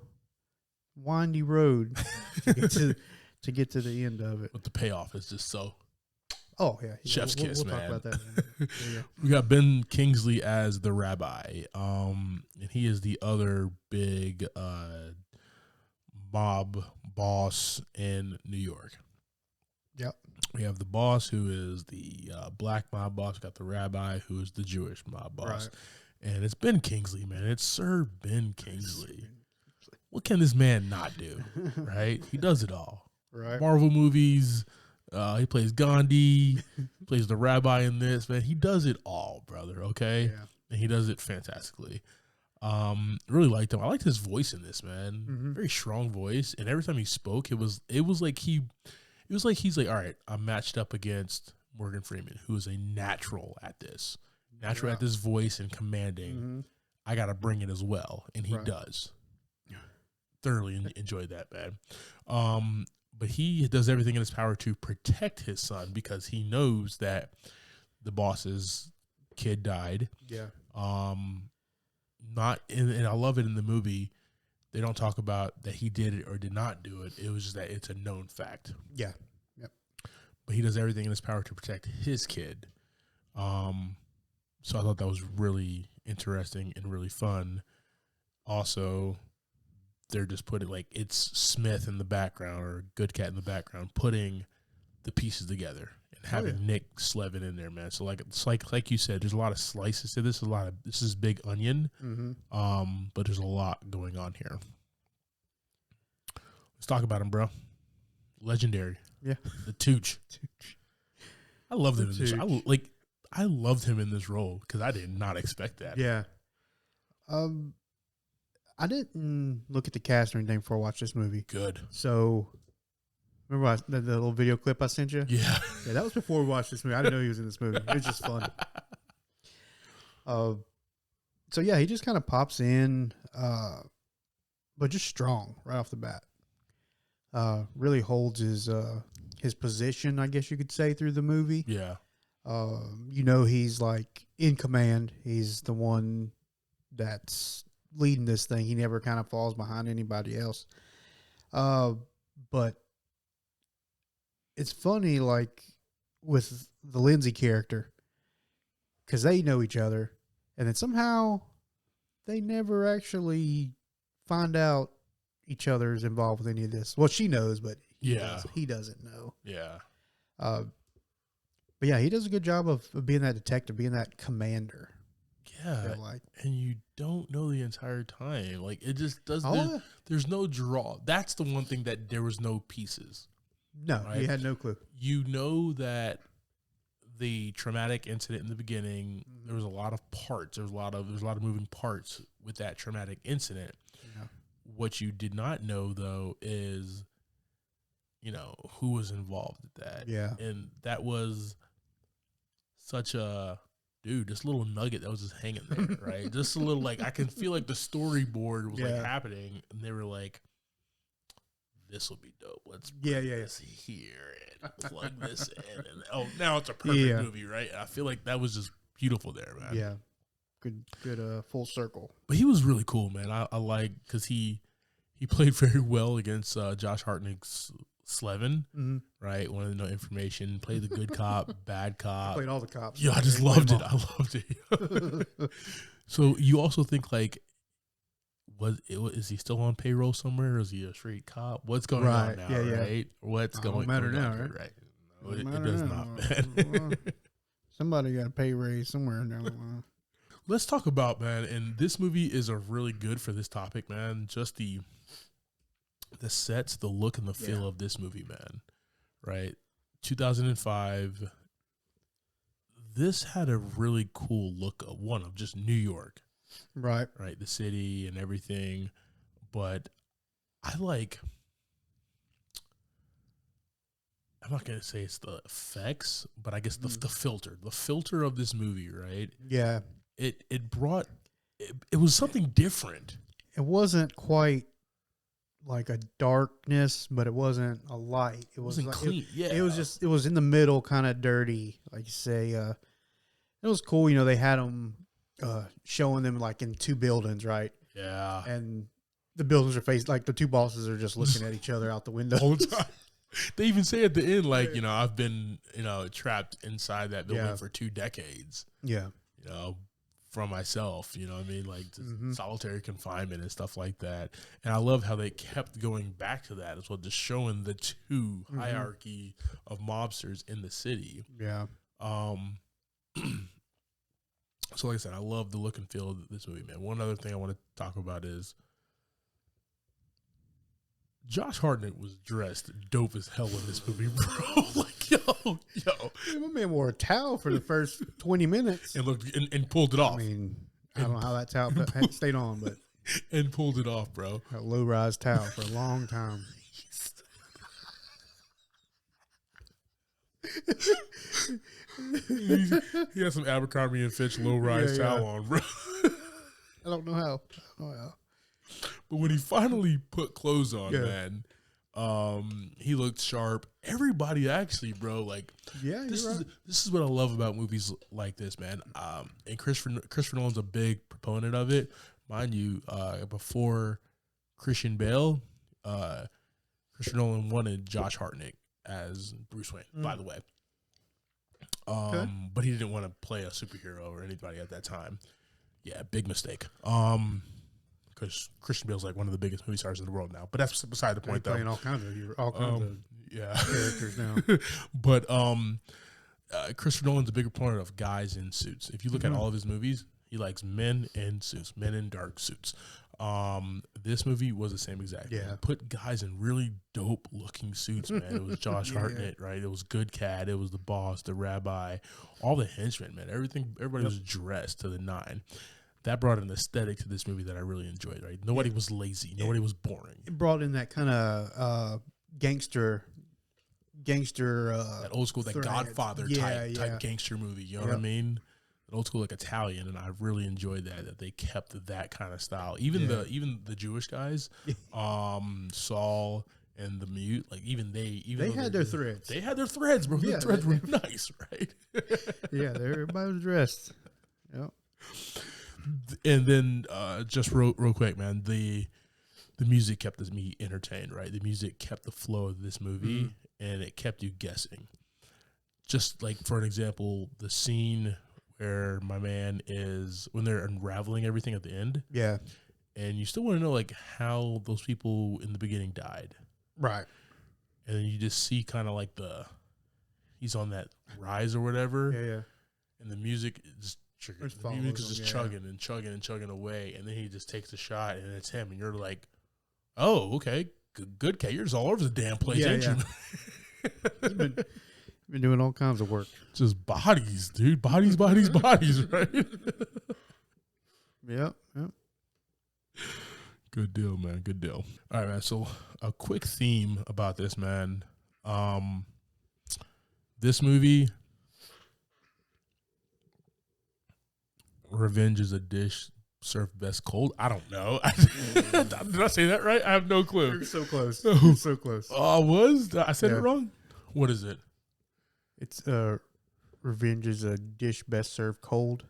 windy road to get to the end of it. But the payoff is just so. Oh yeah, chef's kiss, we'll man. talk about that. We got Ben Kingsley as the rabbi, and he is the other big mob boss in New York. Yep. We have the boss, who is the black mob boss. We got the rabbi, who is the Jewish mob boss. Right. And it's Ben Kingsley, man. It's Sir Ben Kingsley. What can this man not do, right? He does it all. Right. Marvel movies. He plays Gandhi. Plays the rabbi in this, man. He does it all, brother, okay? Yeah. And he does it fantastically. Really liked him. I liked his voice in this, man. Mm-hmm. Very strong voice. And every time he spoke, it was like he's like, all right, I'm matched up against Morgan Freeman, who is a natural at this. Natural at this voice and commanding. Mm-hmm. I got to bring it as well. And he does. Thoroughly enjoyed that, man. But he does everything in his power to protect his son because he knows that the boss's kid died. Yeah. And I love it in the movie. They don't talk about that he did it or did not do it. It was just that it's a known fact. Yeah. Yep. But he does everything in his power to protect his kid. So I thought that was really interesting and really fun. Also, they're just putting, like, it's Smith in the background or Good Cat in the background putting the pieces together and having Nick Slevin in there, man. So like you said, there's a lot of slices to this. This is big onion. Mm-hmm. But there's a lot going on here. Let's talk about him, bro. Legendary. Yeah. The Tooch. I loved him in this. I loved him in this role because I did not expect that. Yeah. I didn't look at the cast or anything before I watched this movie. Good. So, remember the little video clip I sent you? Yeah. Yeah, that was before we watched this movie. I didn't know he was in this movie. It was just fun. So, yeah, he just kind of pops in, but just strong right off the bat. Really holds his position, I guess you could say, through the movie. Yeah. He's like in command. He's the one that's leading this thing. He never kind of falls behind anybody else. But it's funny, like with the Lindsay character, because they know each other, and then somehow they never actually find out each other is involved with any of this. Well, she knows, but he doesn't know. Yeah. But yeah, he does a good job of being that detective, being that commander. Yeah, and you don't know the entire time. Like, it just doesn't. There's no draw. That's the one thing that there was no pieces. No, right? You had no clue. You know that the traumatic incident in the beginning, there was a lot of parts. There's a lot of moving parts with that traumatic incident. Yeah. What you did not know, though, is who was involved with that. Yeah. And that was such a, dude, this little nugget that was just hanging there, right? Just a little, like, I can feel like the storyboard was like happening, and they were like, this will be dope. Let's put this here and plug this in. And now it's a perfect movie, right? And I feel like that was just beautiful there, man. Yeah. Good full circle. But he was really cool, man. I like, because he played very well against Josh Hartnett's Slevin, right? Wanted to know information. Played the good cop, bad cop. Played all the cops. Yeah, I just loved it. I loved it. So you also think, like, is he still on payroll somewhere? Or is he a street cop? What's going on now, right? What's going on? Matter now, right? No, it does not, man. Somebody got a pay raise somewhere now. Let's talk about, man, and this movie is a really good for this topic, man. Just the sets, the look, and the feel of this movie, man. Right? 2005. This had a really cool look of just New York. Right. Right, the city and everything. But I'm not going to say it's the effects, but I guess the filter of this movie, right? Yeah. It brought, it was something different. It wasn't quite like a darkness, but it wasn't a light. It wasn't like, clean. It was in the middle, kind of dirty, like you say. It was cool. They had them showing them like in two buildings, right? Yeah. And the buildings are faced, like the two bosses are just looking at each other out the window. All the time. They even say at the end, like, I've been, trapped inside that building for 2 decades. Yeah. From myself, you know what I mean? Like solitary confinement and stuff like that. And I love how they kept going back to that as well, just showing the two hierarchy of mobsters in the city. Yeah. So like I said, I love the look and feel of this movie, man. One other thing I want to talk about is Josh Hartnett was dressed dope as hell in this movie, bro. Like, yo. My man wore a towel for the first 20 minutes. And looked and pulled it off. I mean, I don't know how that towel stayed on, but. And pulled it off, bro. A low-rise towel for a long time. He had some Abercrombie and Fitch low-rise towel on, bro. I don't know how. But when he finally put clothes on, man, he looked sharp. Everybody actually, bro, like, this is what I love about movies like this, man. And Christopher Nolan's a big proponent of it. Mind you, before Christian Bale, Christopher Nolan wanted Josh Hartnett as Bruce Wayne, by the way. But he didn't want to play a superhero or anybody at that time. Yeah, big mistake. Because Christian Bale's like one of the biggest movie stars in the world now. But that's beside the point, though. Playing all kinds of characters now. But Christopher Nolan's a big proponent of guys in suits. If you look at all of his movies, he likes men in suits, men in dark suits. This movie was the same exact thing. Put guys in really dope looking suits, man. It was Josh Hartnett, right? It was Good Cat. It was the boss, the rabbi, all the henchmen, man. Everybody was dressed to the nine. That brought an aesthetic to this movie that I really enjoyed, right? Nobody was lazy. Nobody was boring. It brought in that kind of gangster that old school, that Godfather type gangster movie, you know what I mean? An old school, like, Italian, and I really enjoyed that they kept that kind of style. Even the Jewish guys, Saul and the Mute, like, they had their threads. They had their threads, bro. The threads were nice, right? Everybody was dressed. Yep. And then just real quick, man, the music kept me entertained, right? The music kept the flow of this movie, and it kept you guessing. Just like, for an example, the scene where my man is, when they're unraveling everything at the end. Yeah. And you still want to know, like, how those people in the beginning died. Right. And then you just see kind of like he's on that rise or whatever. Yeah. And the music is just chugging and chugging and chugging away. And then he just takes a shot and it's him. And you're like, oh, okay. Good K. You're just all over the damn place, ain't you? You've been doing all kinds of work. Just bodies, dude. Bodies, right? Yep. Good deal, man. Good deal. All right, man. So a quick theme about this, man. This movie, revenge is a dish served best cold. I don't know. Did I say that right? I have no clue. You're so close. You're so close. I said it wrong? What is it? It's revenge is a dish best served cold.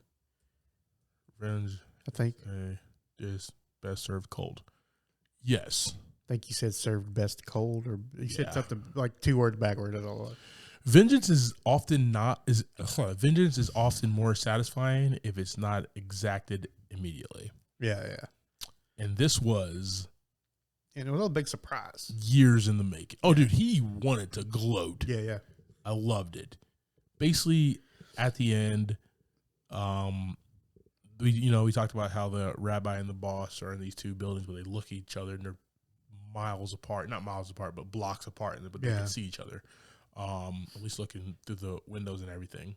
Revenge, I think. Dish best served cold. Yes. I think you said served best cold, or you said something like 2 words backward. That's all. Vengeance is often more satisfying if it's not exacted immediately. Yeah. And this was, and it was a big surprise. Years in the making. Oh, dude, he wanted to gloat. Yeah. I loved it. Basically, at the end, we talked about how the rabbi and the boss are in these 2 buildings where they look at each other and they're miles apart, not miles apart, but blocks apart, but they can see each other. At least looking through the windows and everything.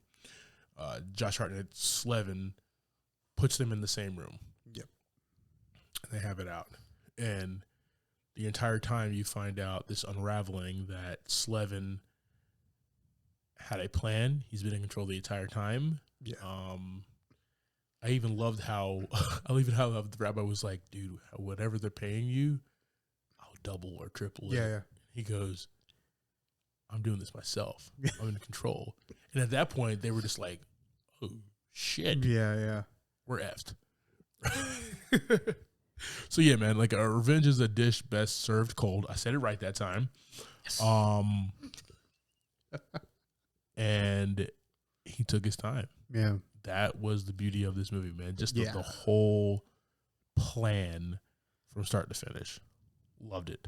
Josh Hartnett, Slevin, puts them in the same room. Yep. And they have it out. And the entire time you find out this unraveling that Slevin had a plan. He's been in control the entire time. Yeah. I even loved how the rabbi was like, dude, whatever they're paying you, I'll double or triple it. Yeah. He goes, I'm doing this myself. I'm in control. And at that point, they were just like, oh, shit. Yeah. We're effed. So, yeah, man, like revenge is a dish best served cold. I said it right that time. Yes. And he took his time. Yeah. That was the beauty of this movie, man. Just the whole plan from start to finish. Loved it.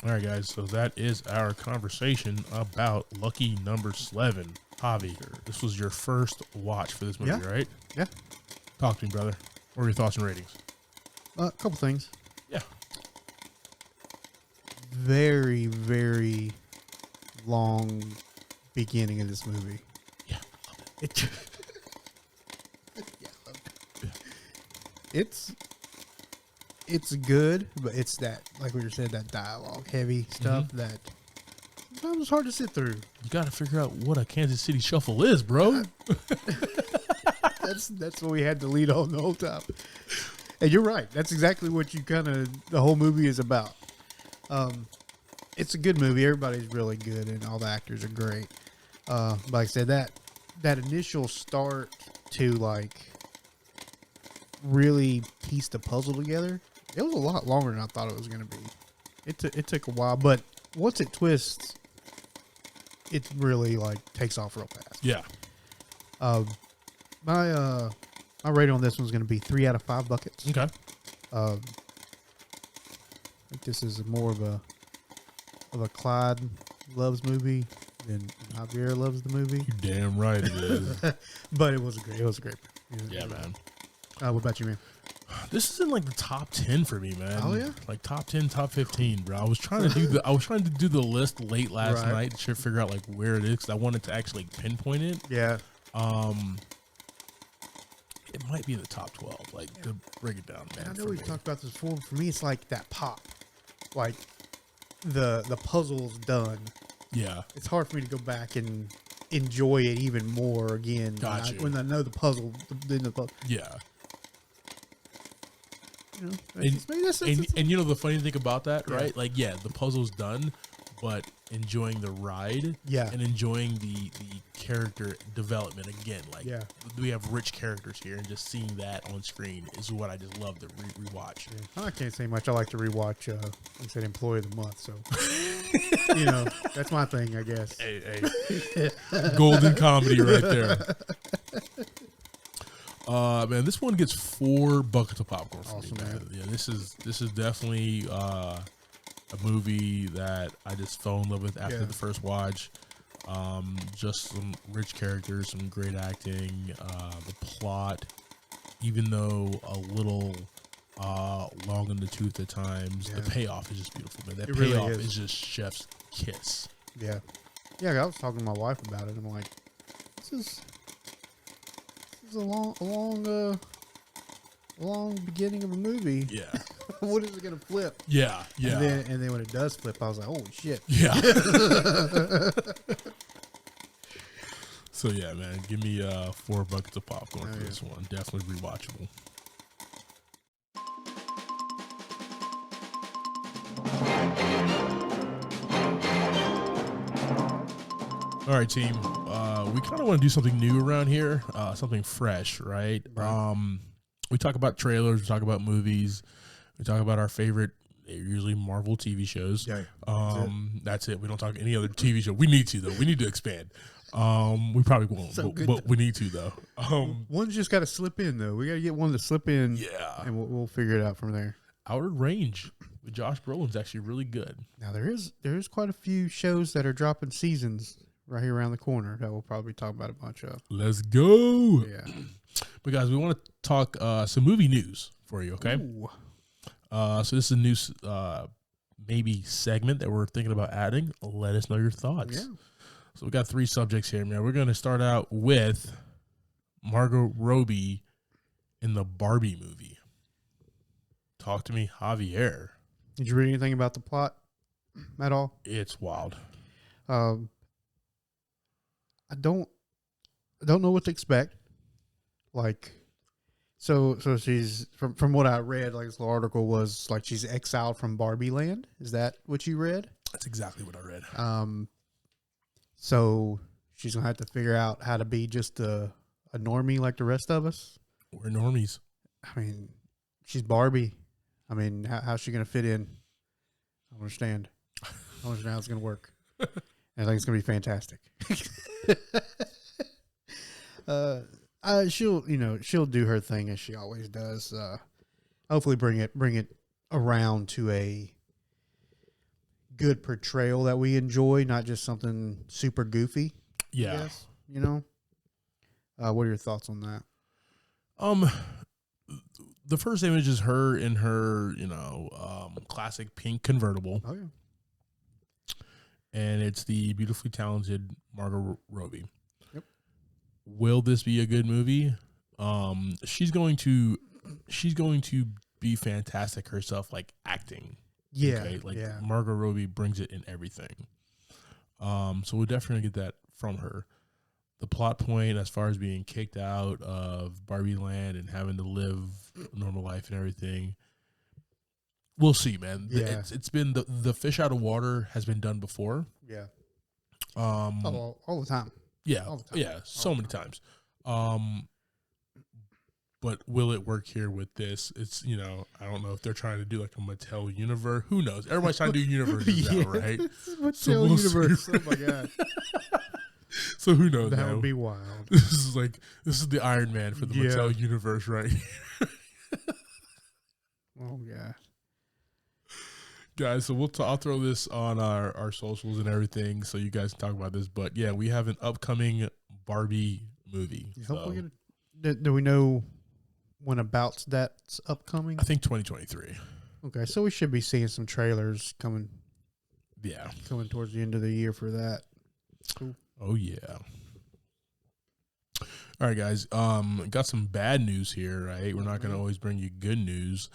All right, guys, so that is our conversation about Lucky Number Slevin. Javi, this was your first watch for this movie, right? Yeah. Talk to me, brother. What are your thoughts and ratings? A couple things. Yeah. Very, very long beginning of this movie. Yeah, I love it. It's good, but it's that, like we said, that dialogue heavy stuff that sometimes it's hard to sit through. You got to figure out what a Kansas City shuffle is, bro. That's what we had to lead on the whole time. And you're right. That's exactly what the whole movie is about. It's a good movie. Everybody's really good, and all the actors are great. Like I said, that initial start to like really piece the puzzle together, it was a lot longer than I thought it was going to be. It took a while, but once it twists, it really like takes off real fast. Yeah. My rating on this one's going to be 3 out of 5 buckets. Okay. I think this is more of a Clyde loves movie than Javier loves the movie. You're damn right it is. But it was a great Yeah, man. What about you, man? This is in like the top 10 for me, man. Oh yeah, like top 10, top 15, bro. I was trying to do the list late last night to figure out like where it is because I wanted to actually pinpoint it. Yeah. It might be in the top 12. Like to break it down, man. I know we've talked about this before. For me, it's like that pop, like the puzzle's done. Yeah. It's hard for me to go back and enjoy it even more again when I know the puzzle. Yeah. You know, and you know the funny thing about that, right? Like, yeah, the puzzle's done, but enjoying the ride, and enjoying the character development again. Like, we have rich characters here, and just seeing that on screen is what I just love to rewatch. Yeah. I can't say much. I like to rewatch. I said Employee of the Month, so you know that's my thing, I guess. Hey. Golden comedy right there. Man, this one gets 4 buckets of popcorn for me, man. Yeah, this is definitely a movie that I just fell in love with after the first watch. Just some rich characters, some great acting. The plot, even though a little long in the tooth at times, the payoff is just beautiful, man. That payoff is just chef's kiss. Yeah. I was talking to my wife about it. I'm like, this It's a long beginning of a movie. Yeah. When is it gonna flip? Yeah. And then when it does flip, I was like, holy shit. Yeah. So yeah, man, give me 4 buckets of popcorn for this one. Definitely rewatchable. All right, team. We kind of want to do something new around here, something fresh, right? We talk about trailers, we talk about movies, we talk about our favorite, usually Marvel TV shows. Yeah, that's it. We don't talk any other TV show. We need to though. We need to expand. We probably won't, but we need to though. One's just got to slip in though. We got to get one to slip in. Yeah, and we'll figure it out from there. Outer Range with Josh Brolin's actually really good. Now there is quite a few shows that are dropping seasons right here around the corner that we'll probably talk about a bunch of. Let's go. Yeah. But guys, we want to talk some movie news for you, okay? Ooh. So this is a new maybe segment that we're thinking about adding. Let us know your thoughts. Yeah. So we got 3 subjects here, man. We're going to start out with Margot Roby in the Barbie movie. Talk to me, Javier. Did you read anything about the plot at all? It's wild. I don't know what to expect. Like, so she's from what I read, like this little article was like she's exiled from Barbie Land. Is that what you read? That's exactly what I read. So she's gonna have to figure out how to be just a normie like the rest of us. We're normies. I mean, she's Barbie. I mean, how's she gonna fit in? I don't understand. I don't understand how it's gonna work. And I think it's gonna be fantastic. She'll do her thing as she always does. Hopefully bring it around to a good portrayal that we enjoy, not just something super goofy. Yeah. I guess, what are your thoughts on that? The first image is her in her, classic pink convertible. Oh yeah. And it's the beautifully talented Margot Roby. Yep. Will this be a good movie? She's going to be fantastic herself, like acting. Yeah. Okay? Like yeah. Margot Robbie brings it in everything. So we'll definitely get that from her. The plot point as far as being kicked out of Barbie Land and having to live a normal life and everything. We'll see, man. Yeah. It's been the fish out of water has been done before. Yeah. All the time. Yeah. All the time. Yeah. So many times. But will it work here with this? It's, I don't know if they're trying to do like a Mattel universe. Who knows? Everybody's trying to do universes now, right? Mattel universe. Oh my God. So who knows? That would be wild. This is the Iron Man for the Mattel universe, right? Oh yeah. Guys, so I'll throw this on our socials and everything so you guys can talk about this. But yeah, we have an upcoming Barbie movie. Hopefully, do we know when about that's upcoming? I think 2023. Okay, so we should be seeing some trailers coming. Yeah, coming towards the end of the year for that. Cool. Oh yeah. All right, guys. Got some bad news here, right? We're not going to always bring you good news.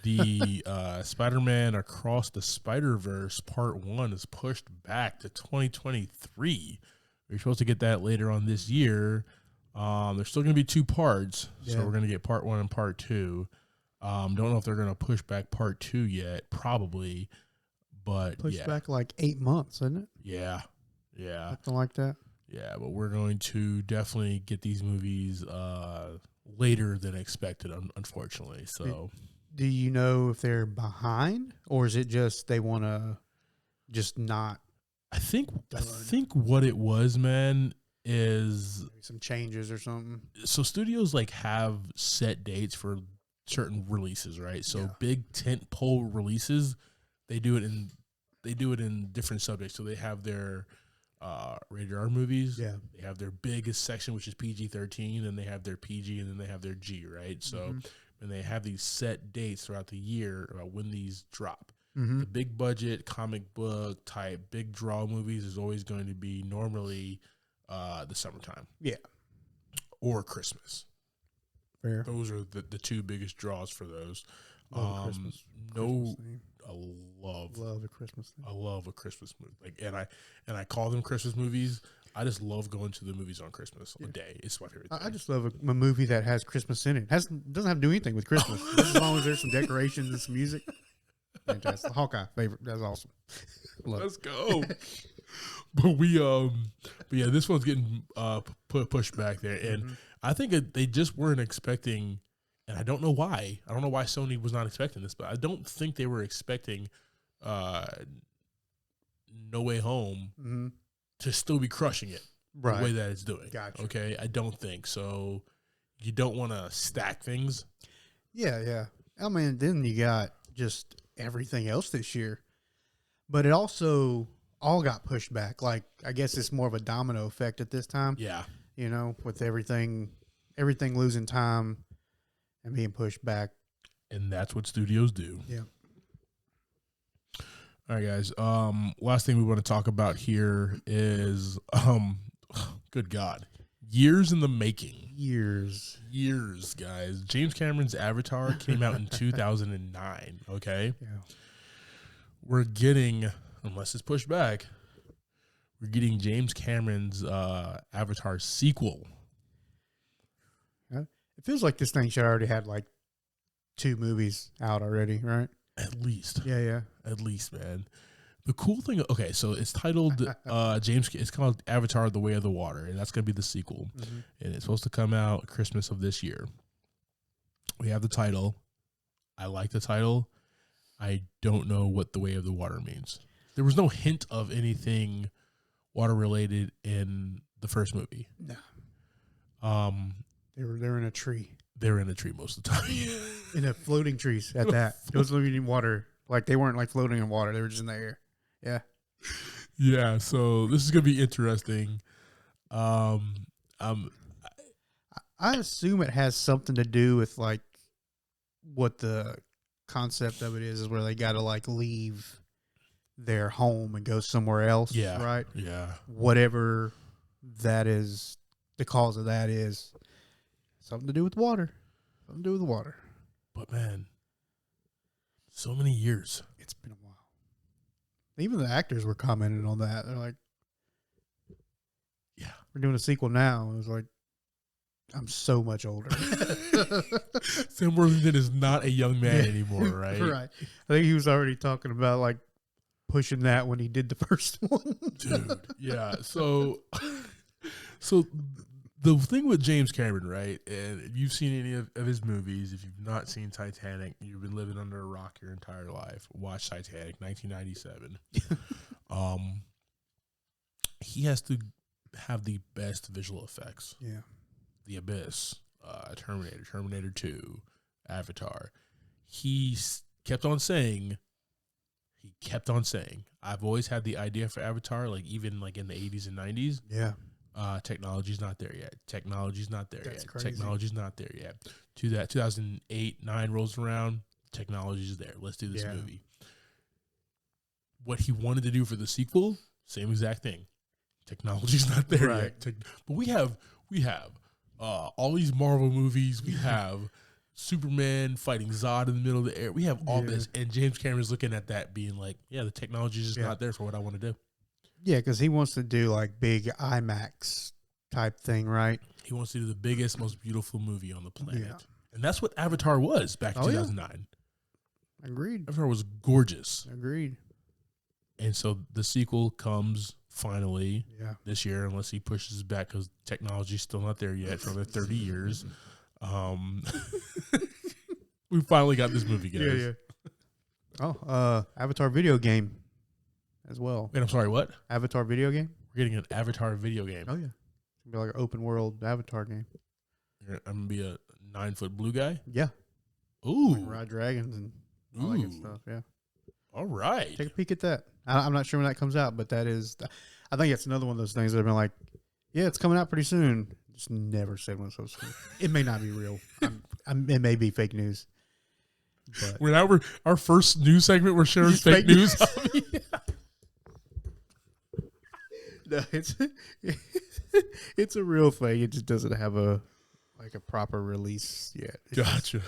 The Spider-Man Across the Spider-Verse Part 1 is pushed back to 2023. We're supposed to get that later on this year. There's still going to be 2 parts, so we're going to get Part 1 and Part 2. Don't know if they're going to push back Part 2 yet. Probably, but pushed back like 8 months, isn't it? Yeah. Something like that. Yeah, but we're going to definitely get these movies later than expected, unfortunately. So, do you know if they're behind, or is it just they want to just not? I think what it was, man, is maybe some changes or something. So studios like have set dates for certain releases, right? So big tent pole releases, they do it in different subjects. So they have their rated R movies. Yeah. They have their biggest section, which is PG-13, and they have their PG, and then they have their G, right? So, and they have these set dates throughout the year about when these drop. The big budget comic book type big draw movies is always going to be normally the summertime. Yeah. or Christmas. Fair. Those are the two biggest draws for those. Love a Christmas theme. I love a Christmas theme. I love a Christmas movie. Like, and I call them Christmas movies. I just love going to the movies on Christmas a day. It's my favorite thing. I just love a movie that has Christmas in it. Doesn't have to do anything with Christmas. Just as long as there's some decorations and some music. Fantastic. Hawkeye favorite. That's awesome. Let's go. But yeah, this one's getting pushed back there, and I think they just weren't expecting, and I don't know why. I don't know why Sony was not expecting this, but I don't think they were expecting No Way Home to still be crushing it the way that it's doing. Gotcha. Okay, I don't think so. You don't want to stack things. Yeah. I mean, then you got just everything else this year, but it also all got pushed back. Like, I guess it's more of a domino effect at this time. Yeah. You know, with everything losing time and being pushed back. And that's what studios do. Yeah. All right, guys. Last thing we want to talk about here is, good God, years in the making. Years, guys. James Cameron's Avatar came out in 2009. Okay. Yeah. We're getting, unless it's pushed back, we're getting James Cameron's Avatar sequel. It feels like this thing should already had like 2 movies out already, right? At least. Yeah. At least, man. The cool thing, okay, so it's titled it's called Avatar: The Way of the Water, and that's going to be the sequel. And it's supposed to come out Christmas of this year. We have the title. I like the title. I don't know what The Way of the Water means. There was no hint of anything water related in the first movie. No. They're in a tree. They were in a tree most of the time. In a floating trees at that. It was living in water. Like, they weren't like floating in water. They were just in the air. Yeah. Yeah. So this is going to be interesting. I assume it has something to do with like what the concept of it is where they got to like leave their home and go somewhere else. Yeah. Right. Yeah. Whatever that is, the cause of that is something to do with water. Something to do with water. But man, so many years. It's been a while. Even the actors were commenting on that. They're like, yeah, we're doing a sequel now. It was like, I'm so much older. Sam Worthington is not a young man anymore, right? Right. I think he was already talking about like pushing that when he did the first one. Dude, yeah. So the thing with James Cameron, right? And if you've seen any of his movies, if you've not seen Titanic, you've been living under a rock your entire life. Watch Titanic, 1997. He has to have the best visual effects. Yeah. The Abyss, Terminator 2, Avatar. He kept on saying, I've always had the idea for Avatar, like even like in the 80s and 90s. Yeah. Technology's not there yet. That's crazy. Technology's not there yet. To that 2008, 9 rolls around, technology's there. Let's do this movie. What he wanted to do for the sequel, same exact thing. Technology's not there yet. But we have all these Marvel movies. We have Superman fighting Zod in the middle of the air. We have all this, and James Cameron's looking at that, being like, "Yeah, the technology's just not there for what I want to do." Yeah, because he wants to do like big IMAX type thing, right? He wants to do the biggest, most beautiful movie on the planet, and that's what Avatar was back in 2009. Agreed. Avatar was gorgeous. Agreed. And so the sequel comes finally this year, unless he pushes back because technology's still not there yet for another 30 years. We finally got this movie, guys. Oh, Avatar video game as well. And I'm sorry, what? Avatar video game? We're getting an Avatar video game. Oh, yeah. It's going to be like an open world Avatar game. I'm going to be a 9-foot blue guy? Yeah. Ooh. Like ride dragons and all that good stuff, yeah. All right. Take a peek at that. I'm not sure when that comes out, but that is, I think it's another one of those things that have been like, yeah, it's coming out pretty soon. Just never said when it's so soon. It may not be real. It may be fake news. But Our first news segment, we're sharing fake news. No, It's a real thing. It just doesn't have a proper release yet. Gotcha.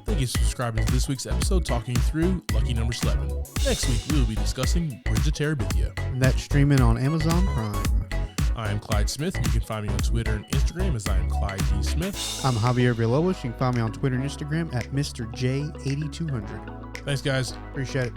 Thank you for subscribing to this week's episode, talking through Lucky Number Slevin. Next week, we will be discussing Bridge of Terabithia. And that's streaming on Amazon Prime. I am Clyde Smith, and you can find me on Twitter and Instagram as I am Clyde D. Smith. I'm Javier Villalobos. You can find me on Twitter and Instagram at Mr. J8200. Thanks, guys. Appreciate it.